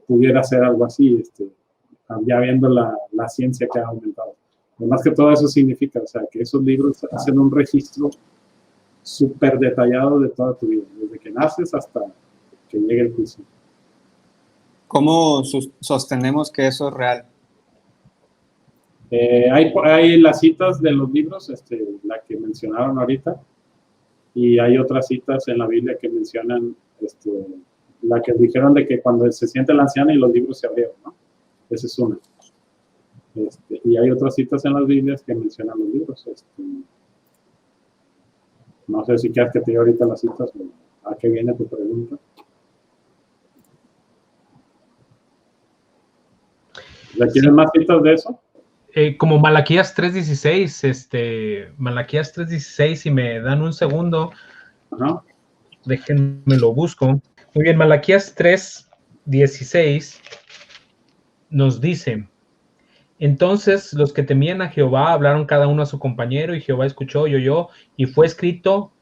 Speaker 4: Pudiera ser algo así, ya viendo la ciencia que ha aumentado. Además que todo eso significa, o sea, que esos libros hacen un registro súper detallado de toda tu vida, desde que naces hasta que llegue el juicio.
Speaker 1: ¿Cómo sostenemos que eso es real?
Speaker 4: Hay las citas de los libros, la que mencionaron ahorita, y hay otras citas en la Biblia que mencionan, la que dijeron de que cuando se siente la anciana y los libros se abrieron, ¿no? Esa es una. Y hay otras citas en las Biblias que mencionan los libros. No sé si quieres que te diga ahorita las citas o a qué viene tu pregunta. ¿Quieres más citas de eso?
Speaker 2: Como Malaquías 3:16, Malaquías 3:16, si me dan un segundo,
Speaker 4: Ajá.
Speaker 2: déjenme lo busco. Muy bien, Malaquías 3:16 nos dice: entonces los que temían a Jehová hablaron cada uno a su compañero, y Jehová escuchó y oyó, y fue escrito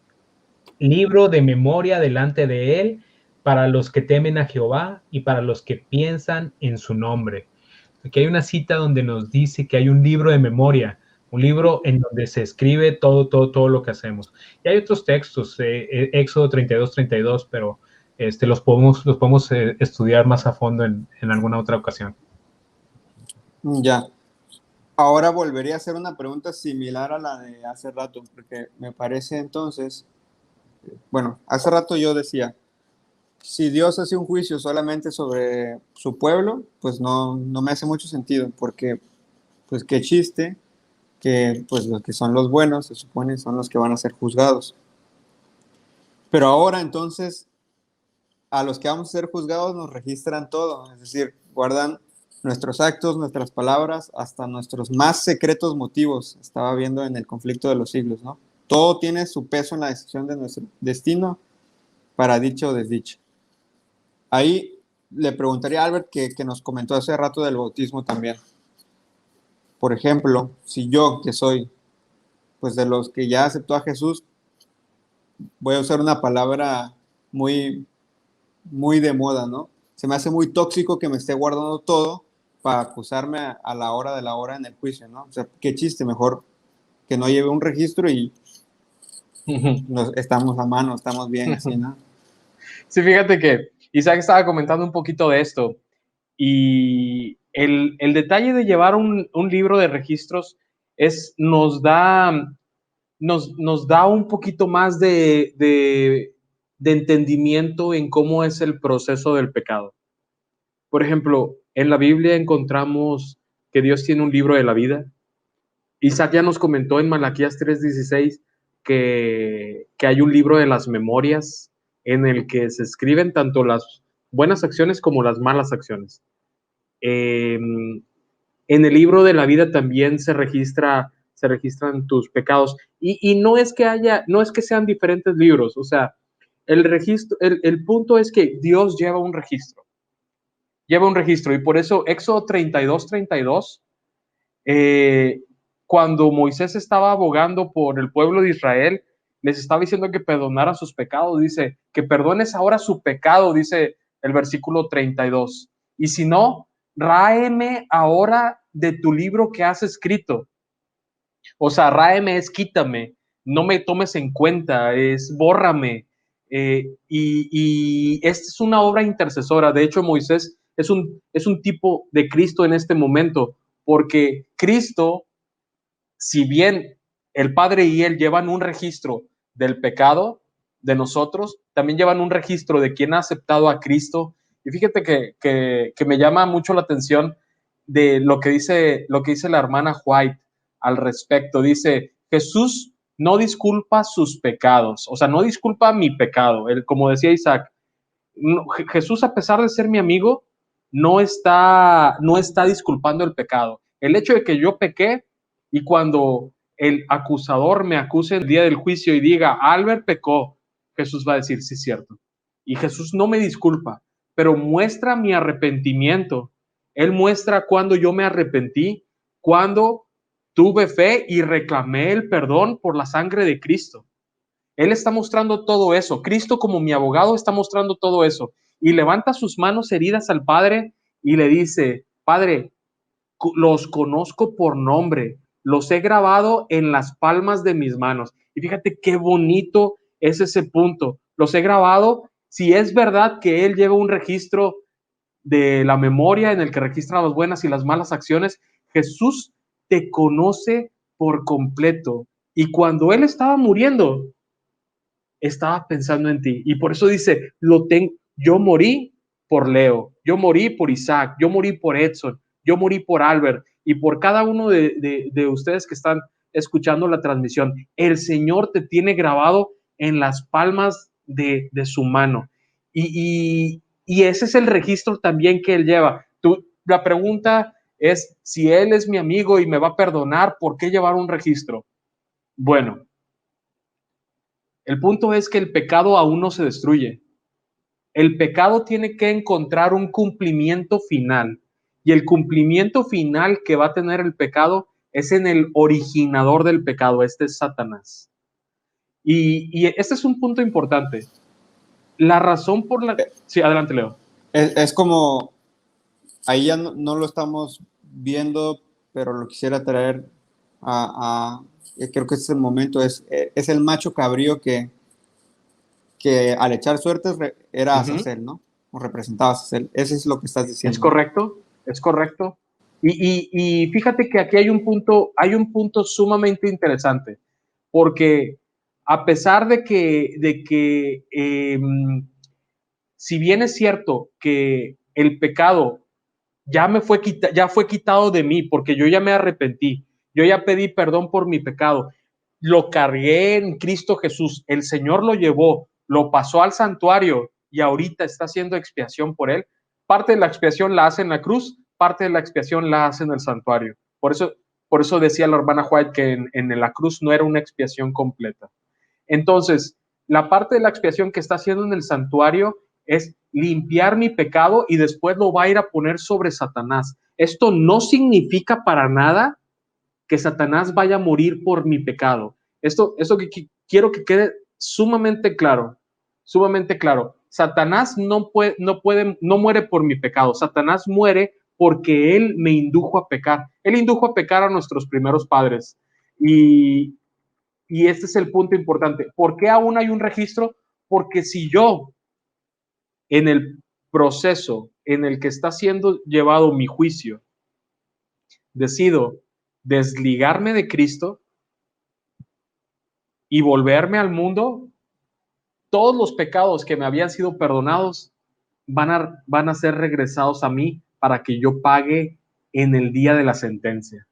Speaker 2: libro de memoria delante de él para los que temen a Jehová y para los que piensan en su nombre. Aquí hay una cita donde nos dice que hay un libro de memoria, un libro en donde se escribe todo lo que hacemos. Y hay otros textos, Éxodo 32, pero los podemos estudiar más a fondo en alguna otra ocasión.
Speaker 1: Ya. Ahora volvería a hacer una pregunta similar a la de hace rato, porque me parece entonces, bueno, hace rato yo decía, si Dios hace un juicio solamente sobre su pueblo, pues no me hace mucho sentido, porque pues qué chiste que pues los que son los buenos se supone son los que van a ser juzgados. Pero ahora entonces a los que vamos a ser juzgados nos registran todo, es decir, guardan nuestros actos, nuestras palabras, hasta nuestros más secretos motivos. Estaba viendo en el conflicto de los siglos, ¿no? Todo tiene su peso en la decisión de nuestro destino, para dicho o desdicho. Ahí le preguntaría a Albert, que nos comentó hace rato del bautismo también. Por ejemplo, si yo, que soy pues de los que ya aceptó a Jesús, voy a usar una palabra muy, muy de moda, ¿no? Se me hace muy tóxico que me esté guardando todo para acusarme a la hora de la hora en el juicio, ¿no? O sea, qué chiste, mejor que no lleve un registro y estamos a mano, estamos bien, así, ¿no?
Speaker 3: Sí, fíjate que Isaac estaba comentando un poquito de esto, y el detalle de llevar un libro de registros nos da un poquito más de entendimiento en cómo es el proceso del pecado. Por ejemplo, en la Biblia encontramos que Dios tiene un libro de la vida. Isaac ya nos comentó en Malaquías 3:16 que hay un libro de las memorias en el que se escriben tanto las buenas acciones como las malas acciones. En el libro de la vida también se registran tus pecados, y no es que sean diferentes libros, o sea, el punto es que Dios lleva un registro, y por eso Éxodo 32, cuando Moisés estaba abogando por el pueblo de Israel, les estaba diciendo que perdonaran sus pecados. Dice, que perdones ahora su pecado, dice el versículo 32. Y si no, ráeme ahora de tu libro que has escrito. O sea, ráeme es quítame, no me tomes en cuenta, es bórrame. Y esta es una obra intercesora. De hecho, Moisés es un tipo de Cristo en este momento, porque Cristo, si bien el Padre y Él llevan un registro del pecado de nosotros, también llevan un registro de quien ha aceptado a Cristo. Y fíjate que me llama mucho la atención de lo que dice la hermana White al respecto. Dice, Jesús no disculpa sus pecados, o sea, no disculpa mi pecado. Él, como decía Isaac, no, Jesús, a pesar de ser mi amigo, no está disculpando el pecado. El hecho de que yo pequé, y cuando el acusador me acuse el día del juicio y diga, Albert pecó, Jesús va a decir, sí, cierto. Y Jesús no me disculpa. pero muestra mi arrepentimiento. Él muestra cuando yo me arrepentí, cuando tuve fe y reclamé el perdón por la sangre de Cristo. Él está mostrando todo eso. Cristo, como mi abogado, está mostrando todo eso. Y levanta sus manos heridas al Padre y le dice: Padre, los conozco por nombre, los he grabado en las palmas de mis manos. Y fíjate qué bonito es ese punto. Los he grabado. Si es verdad que Él lleva un registro de la memoria en el que registra las buenas y las malas acciones, Jesús te conoce por completo. Y cuando Él estaba muriendo, estaba pensando en ti. Y por eso dice, yo morí por Leo, yo morí por Isaac, yo morí por Edson, yo morí por Albert y por cada uno de ustedes que están escuchando la transmisión. El Señor te tiene grabado en las palmas de su mano. Y ese es el registro también que Él lleva. La pregunta es, si Él es mi amigo y me va a perdonar, ¿por qué llevar un registro? Bueno, el punto es que el pecado aún no se destruye. El pecado tiene que encontrar un cumplimiento final. Y el cumplimiento final que va a tener el pecado es en el originador del pecado. Este es Satanás. Y este es un punto importante. La razón por la... Sí, adelante, Leo.
Speaker 1: Es como, ahí ya no lo estamos viendo, pero lo quisiera traer creo que ese es el momento, es el macho cabrío que al echar suertes era Azazel, ¿no? O representaba a Azazel. Eso es lo que estás diciendo.
Speaker 3: Es correcto, es correcto. Y fíjate que aquí hay un punto sumamente interesante, porque a pesar de que si bien es cierto que el pecado ya fue quitado de mí, porque yo ya me arrepentí, yo ya pedí perdón por mi pecado, lo cargué en Cristo Jesús, el Señor lo llevó, lo pasó al santuario y ahorita está haciendo expiación por él. Parte de la expiación la hace en la cruz, parte de la expiación la hace en el santuario. Por eso decía la hermana White que en la cruz no era una expiación completa. Entonces, la parte de la expiación que está haciendo en el santuario es limpiar mi pecado y después lo va a ir a poner sobre Satanás. Esto no significa para nada que Satanás vaya a morir por mi pecado. Esto que quiero que quede sumamente claro, sumamente claro. Satanás no muere por mi pecado. Satanás muere porque él me indujo a pecar. Él indujo a pecar a nuestros primeros padres. Y este es el punto importante. ¿Por qué aún hay un registro? Porque si yo, en el proceso en el que está siendo llevado mi juicio, decido desligarme de Cristo y volverme al mundo, todos los pecados que me habían sido perdonados van a ser regresados a mí para que yo pague en el día de la sentencia.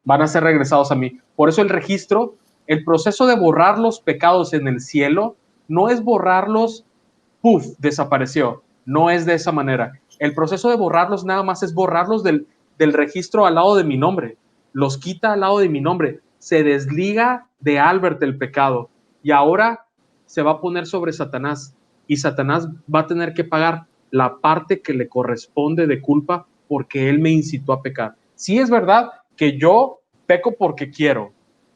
Speaker 3: Van a ser regresados a mí. Por eso el registro, el proceso de borrar los pecados en el cielo, no es borrarlos, ¡puf!, desapareció. No es de esa manera. El proceso de borrarlos nada más es borrarlos del registro al lado de mi nombre. Los quita al lado de mi nombre. Se desliga de Albert el pecado. Y ahora se va a poner sobre Satanás. Y Satanás va a tener que pagar la parte que le corresponde de culpa porque él me incitó a pecar. Sí es verdad que yo peco porque quiero.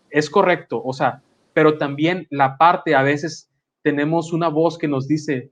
Speaker 3: Es correcto. O sea, pero también la parte, a veces tenemos una voz que nos dice,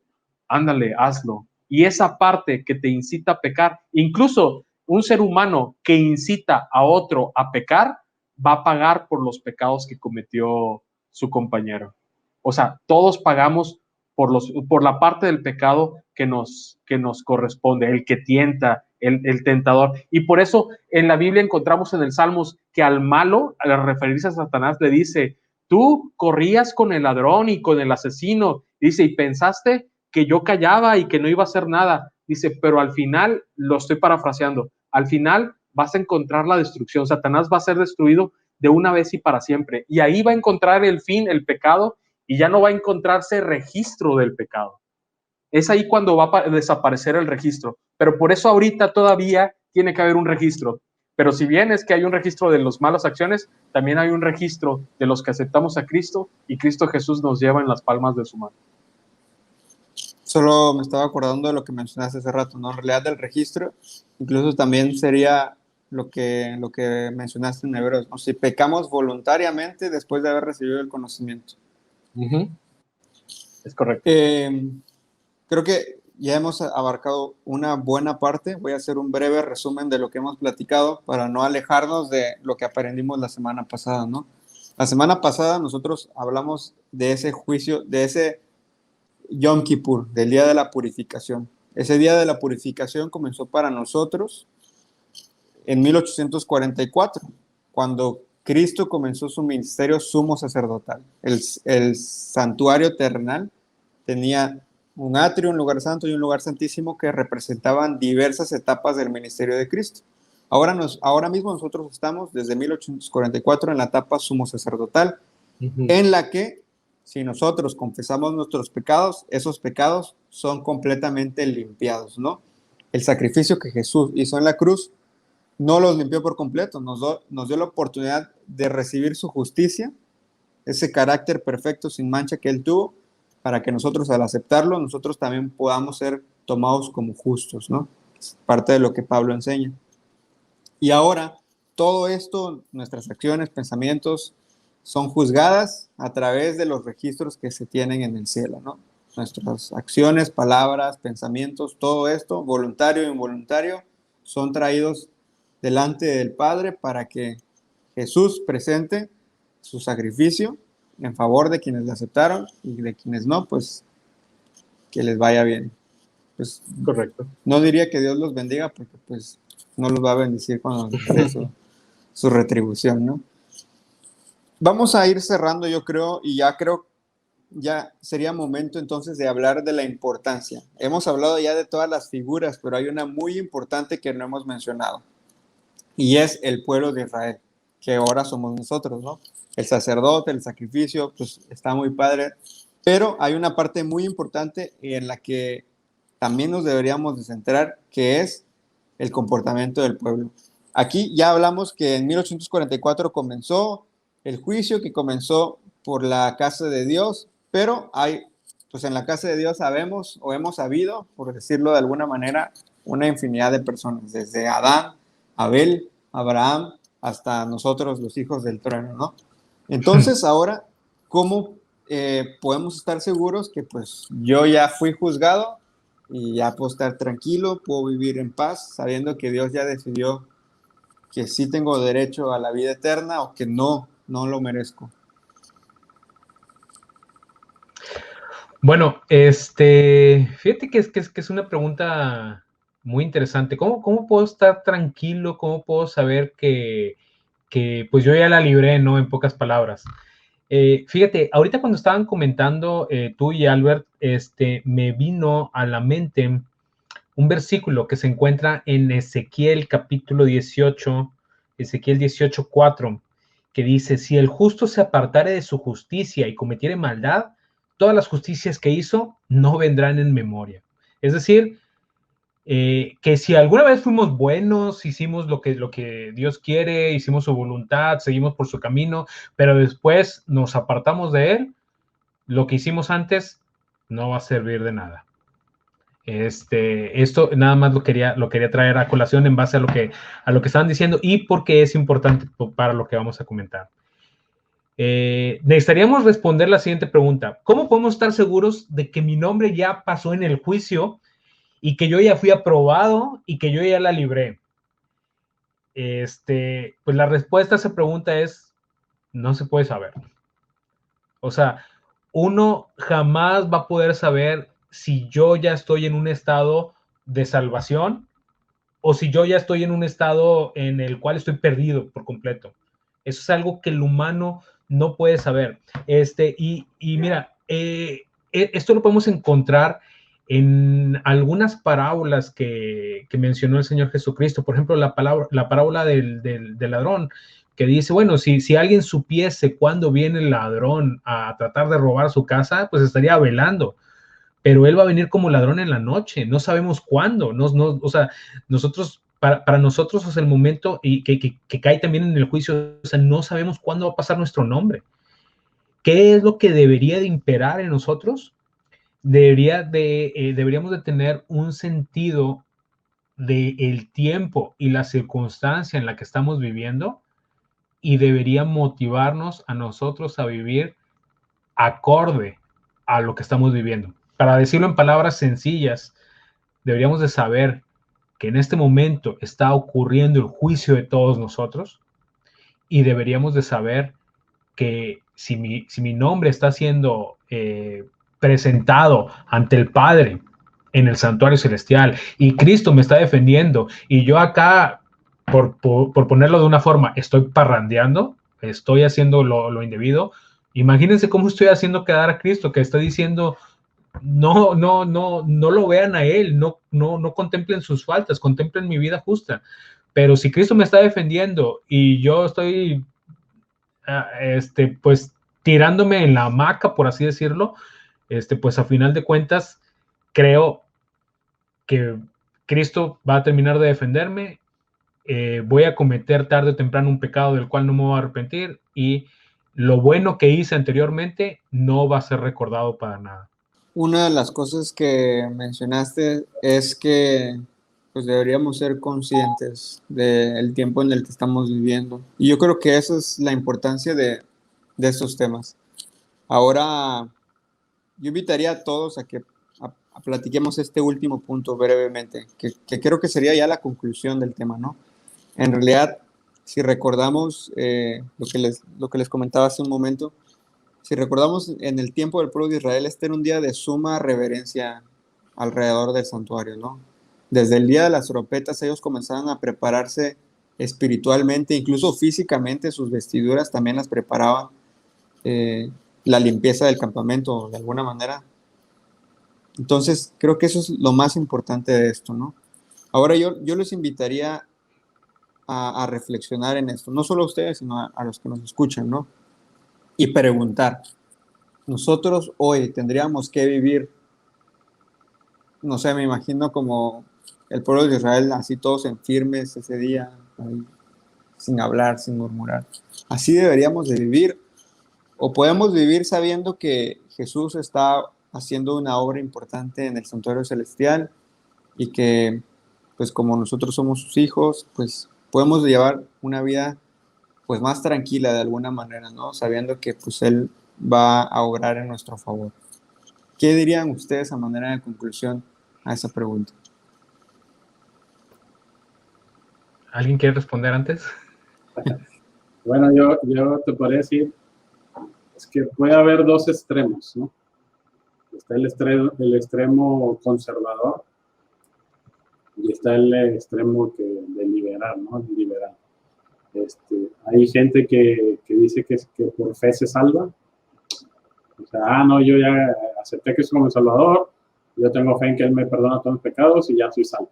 Speaker 3: ándale, hazlo. Y esa parte que te incita a pecar, incluso un ser humano que incita a otro a pecar, va a pagar por los pecados que cometió su compañero. O sea, todos pagamos por la parte del pecado que nos corresponde, el que tienta, el tentador. Y por eso en la Biblia encontramos en el Salmos que al malo, al referirse a Satanás, le dice, tú corrías con el ladrón y con el asesino, dice, y pensaste que yo callaba y que no iba a hacer nada. Dice, pero al final, lo estoy parafraseando, al final vas a encontrar la destrucción. Satanás va a ser destruido de una vez y para siempre. Y ahí va a encontrar el fin, el pecado, y ya no va a encontrarse registro del pecado. Es ahí cuando va a desaparecer el registro. Pero por eso ahorita todavía tiene que haber un registro. Pero si bien es que hay un registro de las malas acciones, también hay un registro de los que aceptamos a Cristo y Cristo Jesús nos lleva en las palmas de su mano.
Speaker 1: Solo me estaba acordando de lo que mencionaste hace rato, ¿no? En realidad del registro, incluso también sería lo que mencionaste en Hebreos, ¿no? Si pecamos voluntariamente después de haber recibido el conocimiento.
Speaker 3: Es correcto.
Speaker 1: Creo que ya hemos abarcado una buena parte. Voy a hacer un breve resumen de lo que hemos platicado para no alejarnos de lo que aprendimos la semana pasada, ¿no? La semana pasada nosotros hablamos de ese juicio, de ese Yom Kippur, del día de la purificación. Ese día de la purificación comenzó para nosotros en 1844, cuando Cristo comenzó su ministerio sumo sacerdotal. El santuario terrenal tenía un atrio, un lugar santo y un lugar santísimo que representaban diversas etapas del ministerio de Cristo. Ahora mismo nosotros estamos desde 1844 en la etapa sumo sacerdotal, en la que si nosotros confesamos nuestros pecados, esos pecados son completamente limpiados, ¿no? El sacrificio que Jesús hizo en la cruz no los limpió por completo, nos dio la oportunidad de recibir su justicia, ese carácter perfecto sin mancha que Él tuvo, para que nosotros al aceptarlo, nosotros también podamos ser tomados como justos, ¿no? Es parte de lo que Pablo enseña. Y ahora, todo esto, nuestras acciones, pensamientos, son juzgadas a través de los registros que se tienen en el cielo, ¿no? Nuestras acciones, palabras, pensamientos, todo esto, voluntario e involuntario, son traídos delante del Padre para que Jesús presente su sacrificio en favor de quienes le aceptaron y de quienes no, pues que les vaya bien. Pues
Speaker 3: Correcto.
Speaker 1: no diría que Dios los bendiga porque pues no los va a bendecir cuando les dé su retribución, ¿no? Vamos a ir cerrando, yo creo, y ya sería momento entonces de hablar de la importancia. Hemos hablado ya de todas las figuras, pero hay una muy importante que no hemos mencionado, y es el pueblo de Israel, que ahora somos nosotros, ¿no? El sacerdote, el sacrificio, pues está muy padre, pero hay una parte muy importante en la que también nos deberíamos de centrar, que es el comportamiento del pueblo. Aquí ya hablamos que en 1844 comenzó el juicio, que comenzó por la casa de Dios, pero pues en la casa de Dios sabemos o hemos sabido, por decirlo de alguna manera, una infinidad de personas, desde Adán, Abel, Abraham, hasta nosotros los hijos del trueno, ¿no? Entonces ahora, ¿cómo podemos estar seguros que pues yo ya fui juzgado y ya puedo estar tranquilo, puedo vivir en paz, sabiendo que Dios ya decidió que sí tengo derecho a la vida eterna o que no lo merezco?
Speaker 2: Bueno, fíjate que es una pregunta muy interesante. ¿Cómo puedo estar tranquilo? ¿Cómo puedo saber que pues yo ya la libré, ¿no? En pocas palabras. Fíjate, ahorita cuando estaban comentando tú y Albert, me vino a la mente un versículo que se encuentra en Ezequiel capítulo 18, Ezequiel 18:4, que dice: si el justo se apartare de su justicia y cometiere maldad, todas las justicias que hizo no vendrán en memoria. Es decir, que si alguna vez fuimos buenos, hicimos lo que Dios quiere, hicimos su voluntad, seguimos por su camino, pero después nos apartamos de Él, lo que hicimos antes no va a servir de nada. Esto nada más lo quería traer a colación en base a lo que estaban diciendo y porque es importante para lo que vamos a comentar. Necesitaríamos responder la siguiente pregunta: ¿cómo podemos estar seguros de que mi nombre ya pasó en el juicio y que yo ya fui aprobado y que yo ya la libré? Pues la respuesta a esa pregunta es: no se puede saber. O sea, uno jamás va a poder saber si yo ya estoy en un estado de salvación o si yo ya estoy en un estado en el cual estoy perdido por completo. Eso es algo que el humano no puede saber. Y mira, esto lo podemos encontrar en algunas parábolas que mencionó el Señor Jesucristo. Por ejemplo, la parábola del ladrón, que dice, bueno, si alguien supiese cuándo viene el ladrón a tratar de robar su casa, pues estaría velando. Pero él va a venir como ladrón en la noche, no sabemos cuándo, o sea, nosotros, para nosotros es el momento y que cae también en el juicio, o sea, no sabemos cuándo va a pasar nuestro nombre. ¿Qué es lo que debería de imperar en nosotros? deberíamos de tener un sentido del tiempo y la circunstancia en la que estamos viviendo, y debería motivarnos a nosotros a vivir acorde a lo que estamos viviendo. Para decirlo en palabras sencillas, deberíamos de saber que en este momento está ocurriendo el juicio de todos nosotros, y deberíamos de saber que si mi nombre está siendo presentado ante el Padre en el santuario celestial, y Cristo me está defendiendo, y yo acá, por ponerlo de una forma, estoy parrandeando, estoy haciendo lo indebido. Imagínense cómo estoy haciendo quedar a Cristo, que está diciendo: no lo vean a Él, no contemplen sus faltas, contemplen mi vida justa. Pero si Cristo me está defendiendo y yo estoy pues tirándome en la hamaca, por así decirlo, pues a final de cuentas creo que Cristo va a terminar de defenderme, voy a cometer tarde o temprano un pecado del cual no me voy a arrepentir, y lo bueno que hice anteriormente no va a ser recordado para nada.
Speaker 1: Una de las cosas que mencionaste es que pues deberíamos ser conscientes del tiempo en el que estamos viviendo. Y yo creo que esa es la importancia de estos temas. Ahora, yo invitaría a todos a que platiquemos este último punto brevemente, que creo que sería ya la conclusión del tema, ¿no? En realidad, si recordamos lo que les comentaba hace un momento, si recordamos en el tiempo del pueblo de Israel, este era un día de suma reverencia alrededor del santuario, ¿no? Desde el día de las trompetas ellos comenzaron a prepararse espiritualmente, incluso físicamente, sus vestiduras también las preparaban, la limpieza del campamento de alguna manera. Entonces, creo que eso es lo más importante de esto, ¿no? Ahora yo les invitaría a reflexionar en esto, no solo a ustedes, sino a los que nos escuchan, ¿no? Y preguntar, nosotros hoy tendríamos que vivir, no sé, me imagino como el pueblo de Israel, así todos en firmes ese día, ahí, sin hablar, sin murmurar. ¿Así deberíamos de vivir? ¿O podemos vivir sabiendo que Jesús está haciendo una obra importante en el santuario celestial y que, pues como nosotros somos sus hijos, pues podemos llevar una vida pues más tranquila de alguna manera, ¿no? Sabiendo que pues Él va a obrar en nuestro favor. ¿Qué dirían ustedes a manera de conclusión a esa pregunta?
Speaker 2: ¿Alguien quiere responder antes?
Speaker 4: Bueno, yo te podría decir, es que puede haber dos extremos, ¿no? Está el extremo conservador y está el extremo de liberal, ¿no? Liberal. Hay gente que dice que por fe se salva. O sea, no, yo ya acepté que soy como Salvador, yo tengo fe en que Él me perdona todos mis pecados y ya soy salvo.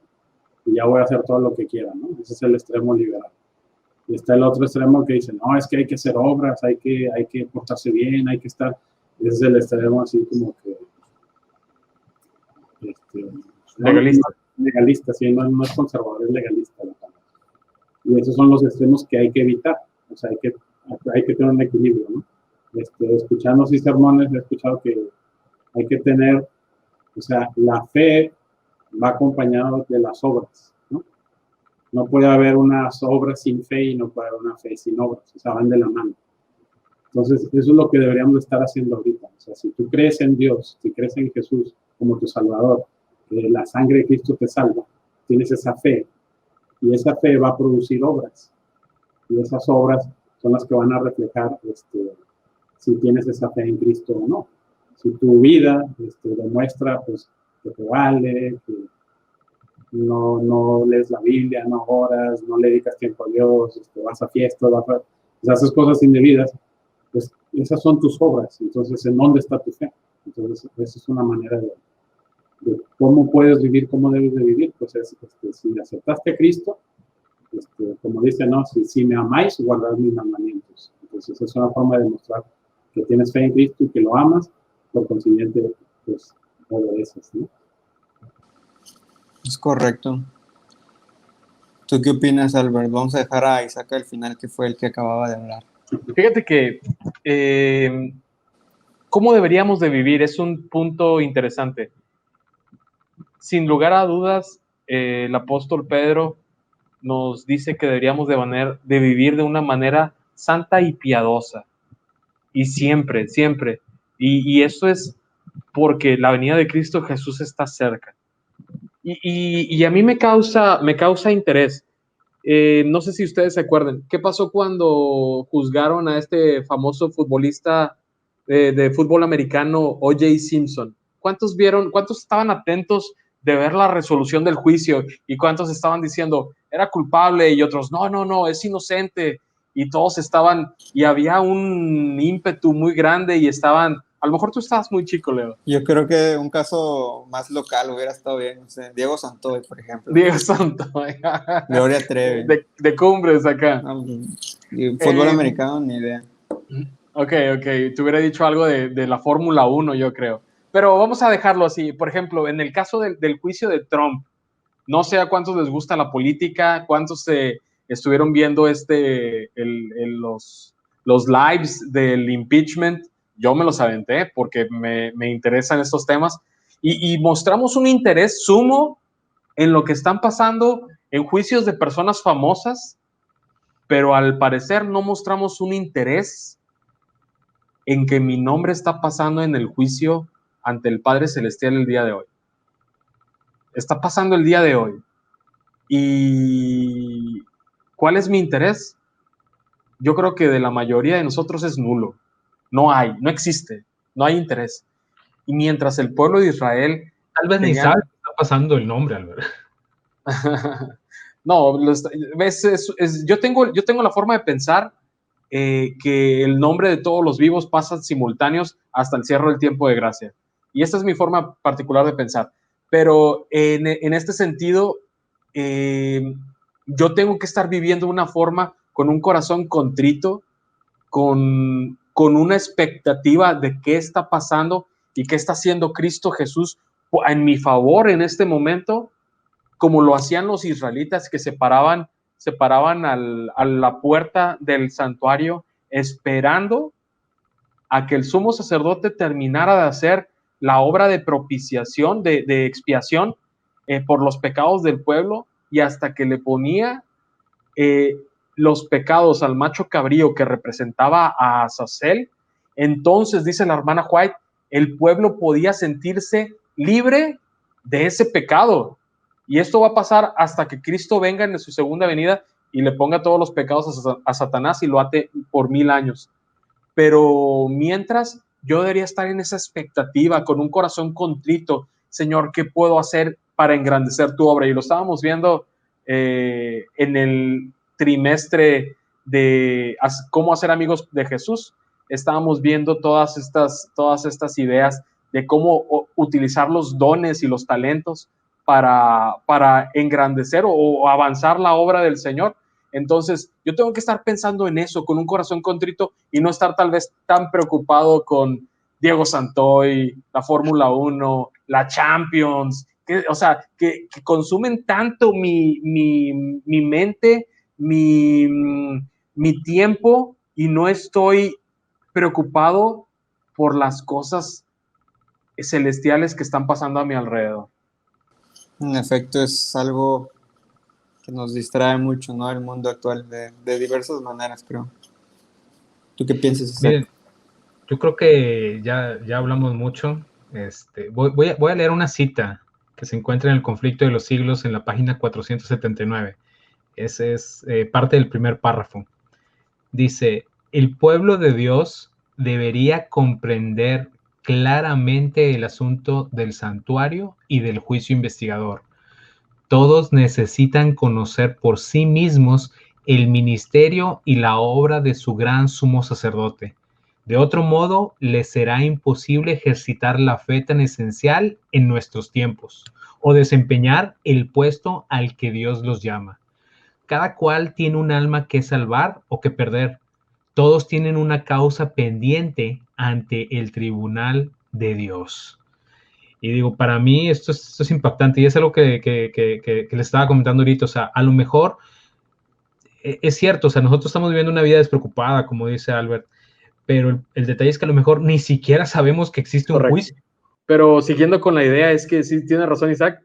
Speaker 4: Y ya voy a hacer todo lo que quiera, ¿no? Ese es el extremo liberal. Y está el otro extremo que dice, no, es que hay que hacer obras, hay que portarse bien, hay que estar... Ese es el extremo así como que...
Speaker 3: Legalista.
Speaker 4: Legalista, sí, no es conservador, es legalista. Y esos son los extremos que hay que evitar. O sea, hay que tener un equilibrio, ¿no? Escuchando así sermones, he escuchado que hay que tener, o sea, la fe va acompañada de las obras, ¿no? No puede haber unas obras sin fe y no puede haber una fe sin obras, o sea, van de la mano. Entonces, eso es lo que deberíamos estar haciendo ahorita. O sea, si tú crees en Dios, si crees en Jesús como tu Salvador, la sangre de Cristo te salva, tienes esa fe, y esa fe va a producir obras, y esas obras son las que van a reflejar si tienes esa fe en Cristo o no. Si tu vida demuestra pues, que te vale, que no lees la Biblia, no oras, no le dedicas tiempo a Dios, vas a fiestas, pues, haces cosas indebidas, pues esas son tus obras. Entonces, ¿en dónde está tu fe? Entonces, esa es una manera de cómo puedes vivir, cómo debes de vivir. Pues si aceptaste a Cristo, como dice, ¿no? Si me amáis, guardad mis mandamientos. Entonces, es una forma de demostrar que tienes fe en Cristo y que lo amas, por consiguiente, pues, obedeces, ¿no?
Speaker 1: Es correcto. ¿Tú qué opinas, Albert? Vamos a dejar a Isaac al final, que fue el que acababa de hablar.
Speaker 3: Fíjate que ¿Cómo deberíamos de vivir? Es un punto interesante. Sin lugar a dudas, el apóstol Pedro nos dice que deberíamos de vivir de una manera santa y piadosa. Y siempre, siempre. Y eso es porque la venida de Cristo Jesús está cerca. Y a mí me causa interés. No sé si ustedes se acuerdan, ¿qué pasó cuando juzgaron a este famoso futbolista de fútbol americano, O.J. Simpson? ¿Cuántos estaban atentos de ver la resolución del juicio y cuántos estaban diciendo, era culpable y otros, no, no, no, es inocente? Y todos estaban, y había un ímpetu muy grande y estaban, a lo mejor tú estabas muy chico, Leo.
Speaker 1: Yo creo que un caso más local hubiera estado bien, no sé, Diego Santoy, por ejemplo.
Speaker 3: Diego Santo.
Speaker 1: Gloria Trevi.
Speaker 3: De cumbres acá.
Speaker 1: No, y fútbol americano, ni idea.
Speaker 3: Ok, te hubiera dicho algo de la Fórmula 1, yo creo. Pero vamos a dejarlo así. Por ejemplo, en el caso del juicio de Trump, no sé a cuántos les gusta la política, cuántos estuvieron viendo los lives del impeachment. Yo me los aventé porque me interesan estos temas. Y mostramos un interés sumo en lo que están pasando en juicios de personas famosas, pero al parecer no mostramos un interés en que mi nombre está pasando en el juicio ante el Padre Celestial el día de hoy. Está pasando el día de hoy. ¿Y cuál es mi interés? Yo creo que de la mayoría de nosotros es nulo. No existe, no hay interés. Y mientras el pueblo de Israel...
Speaker 2: Tal vez ni sabe qué está pasando el nombre, Albert.
Speaker 3: No, yo tengo la forma de pensar que el nombre de todos los vivos pasan simultáneos hasta el cierre del tiempo de gracia. Y esta es mi forma particular de pensar. Pero en este sentido, yo tengo que estar viviendo de una forma con un corazón contrito, con una expectativa de qué está pasando y qué está haciendo Cristo Jesús en mi favor en este momento, como lo hacían los israelitas que se paraban a la puerta del santuario esperando a que el sumo sacerdote terminara de hacer la obra de propiciación, de expiación por los pecados del pueblo, y hasta que le ponía los pecados al macho cabrío que representaba a Azazel, entonces, dice la hermana White, el pueblo podía sentirse libre de ese pecado. Y esto va a pasar hasta que Cristo venga en su segunda venida y le ponga todos los pecados a Satanás y lo ate por 1000 años. Pero mientras, yo debería estar en esa expectativa, con un corazón contrito. Señor, ¿qué puedo hacer para engrandecer tu obra? Y lo estábamos viendo en el trimestre de cómo hacer amigos de Jesús. Estábamos viendo todas estas ideas de cómo utilizar los dones y los talentos para engrandecer o avanzar la obra del Señor. Entonces, yo tengo que estar pensando en eso con un corazón contrito y no estar tal vez tan preocupado con Diego Santoy, la Fórmula 1, la Champions, que consumen tanto mi mente, mi tiempo, y no estoy preocupado por las cosas celestiales que están pasando a mi alrededor.
Speaker 1: En efecto, es algo que nos distrae mucho, ¿no? El mundo actual de diversas maneras, creo. ¿Tú qué piensas?
Speaker 2: Miren, yo creo que ya hablamos mucho. Voy a leer una cita que se encuentra en el Conflicto de los Siglos en la página 479. Ese es parte del primer párrafo. Dice, el pueblo de Dios debería comprender claramente el asunto del santuario y del juicio investigador. Todos necesitan conocer por sí mismos el ministerio y la obra de su gran sumo sacerdote. De otro modo, les será imposible ejercitar la fe tan esencial en nuestros tiempos o desempeñar el puesto al que Dios los llama. Cada cual tiene un alma que salvar o que perder. Todos tienen una causa pendiente ante el tribunal de Dios. Y digo, para mí esto es impactante y es algo que les estaba comentando ahorita. O sea, a lo mejor es cierto, o sea, nosotros estamos viviendo una vida despreocupada, como dice Albert, pero el detalle es que a lo mejor ni siquiera sabemos que existe un juicio.
Speaker 3: Pero siguiendo con la idea, es que sí tiene razón Isaac,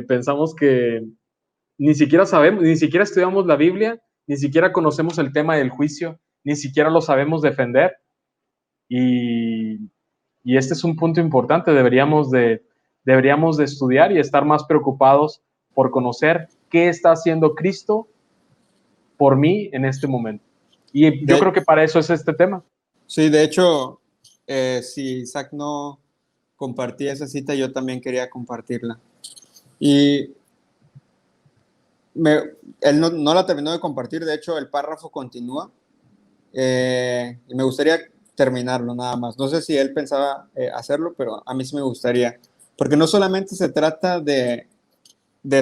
Speaker 3: pensamos que ni siquiera sabemos, ni siquiera estudiamos la Biblia, ni siquiera conocemos el tema del juicio, ni siquiera lo sabemos defender, y este es un punto importante. Deberíamos de estudiar y estar más preocupados por conocer qué está haciendo Cristo por mí en este momento. Y yo creo que para eso es este tema.
Speaker 1: Sí, de hecho, si Isaac no compartía esa cita, yo también quería compartirla. Y él no la terminó de compartir, de hecho el párrafo continúa, y me gustaría terminarlo nada más. No sé si él pensaba hacerlo, pero a mí sí me gustaría, porque no solamente se trata de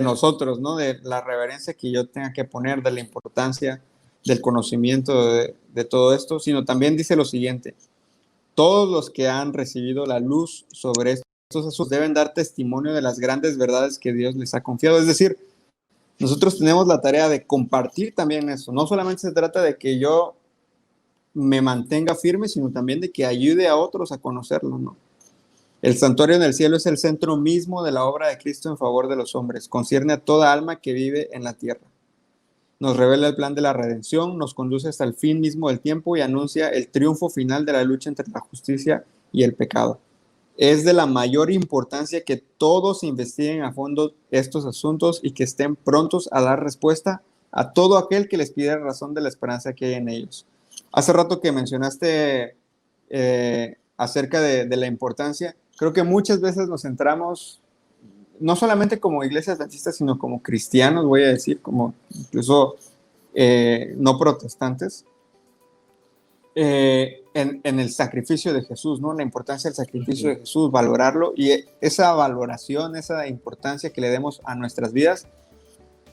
Speaker 1: nosotros, ¿no? De la reverencia que yo tenga que poner, de la importancia del conocimiento de todo esto, sino también dice lo siguiente: todos los que han recibido la luz sobre estos asuntos deben dar testimonio de las grandes verdades que Dios les ha confiado. Es decir, nosotros tenemos la tarea de compartir también eso. No solamente se trata de que yo me mantenga firme, sino también de que ayude a otros a conocerlo, ¿no? El santuario en el cielo es el centro mismo de la obra de Cristo en favor de los hombres. Concierne a toda alma que vive en la tierra. Nos revela el plan de la redención, nos conduce hasta el fin mismo del tiempo y anuncia el triunfo final de la lucha entre la justicia y el pecado. Es de la mayor importancia que todos investiguen a fondo estos asuntos y que estén prontos a dar respuesta a todo aquel que les pida razón de la esperanza que hay en ellos. Hace rato que mencionaste acerca de la importancia, creo que muchas veces nos centramos, no solamente como iglesias adventistas, sino como cristianos, voy a decir, como incluso no protestantes, en el sacrificio de Jesús, ¿no? La importancia del sacrificio de Jesús, valorarlo, y esa valoración, esa importancia que le demos a nuestras vidas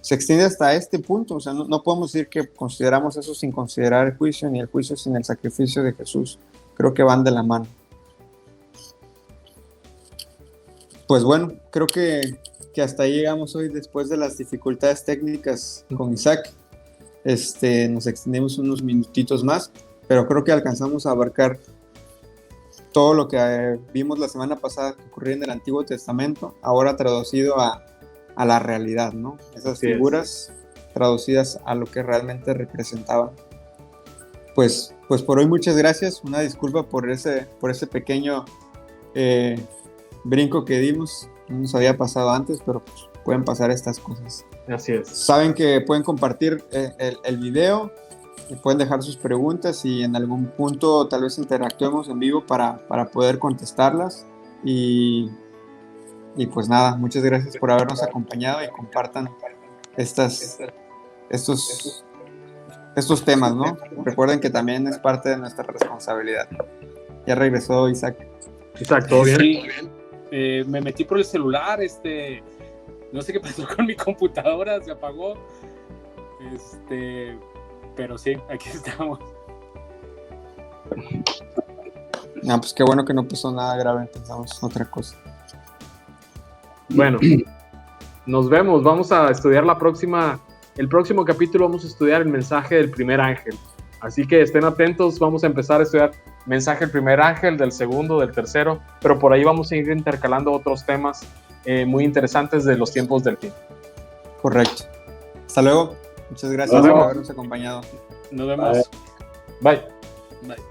Speaker 1: se extiende hasta este punto. O sea, no podemos decir que consideramos eso sin considerar el juicio, ni el juicio sin el sacrificio de Jesús. Creo que van de la mano. Pues bueno, creo que hasta ahí llegamos hoy después de las dificultades técnicas con Isaac. Nos extendimos unos minutitos más, pero creo que alcanzamos a abarcar todo lo que vimos la semana pasada que ocurría en el Antiguo Testamento, ahora traducido a la realidad, ¿no? Esas figuras traducidas a lo que realmente representaban. Pues por hoy muchas gracias. Una disculpa por ese pequeño brinco que dimos. No nos había pasado antes, pero pues, pueden pasar estas cosas.
Speaker 3: Así es.
Speaker 1: Saben que pueden compartir el video, pueden dejar sus preguntas y en algún punto tal vez interactuemos en vivo para poder contestarlas. Y pues nada, muchas gracias por habernos acompañado y compartan estos temas, ¿no? Recuerden que también es parte de nuestra responsabilidad. Ya regresó Isaac.
Speaker 3: Isaac, ¿todo bien?
Speaker 5: Sí, me metí por el celular, no sé qué pasó con mi computadora, se apagó. Pero sí, aquí estamos.
Speaker 1: No, pues qué bueno que no pasó nada grave, pensamos otra cosa.
Speaker 3: Bueno, nos vemos. Vamos a estudiar el próximo capítulo vamos a estudiar el mensaje del primer ángel. Así que estén atentos, vamos a empezar a estudiar mensaje del primer ángel, del segundo, del tercero, pero por ahí vamos a ir intercalando otros temas muy interesantes de los tiempos del fin.
Speaker 1: Correcto. Hasta luego. Muchas gracias por habernos acompañado.
Speaker 5: Nos vemos.
Speaker 3: Bye.
Speaker 5: Bye.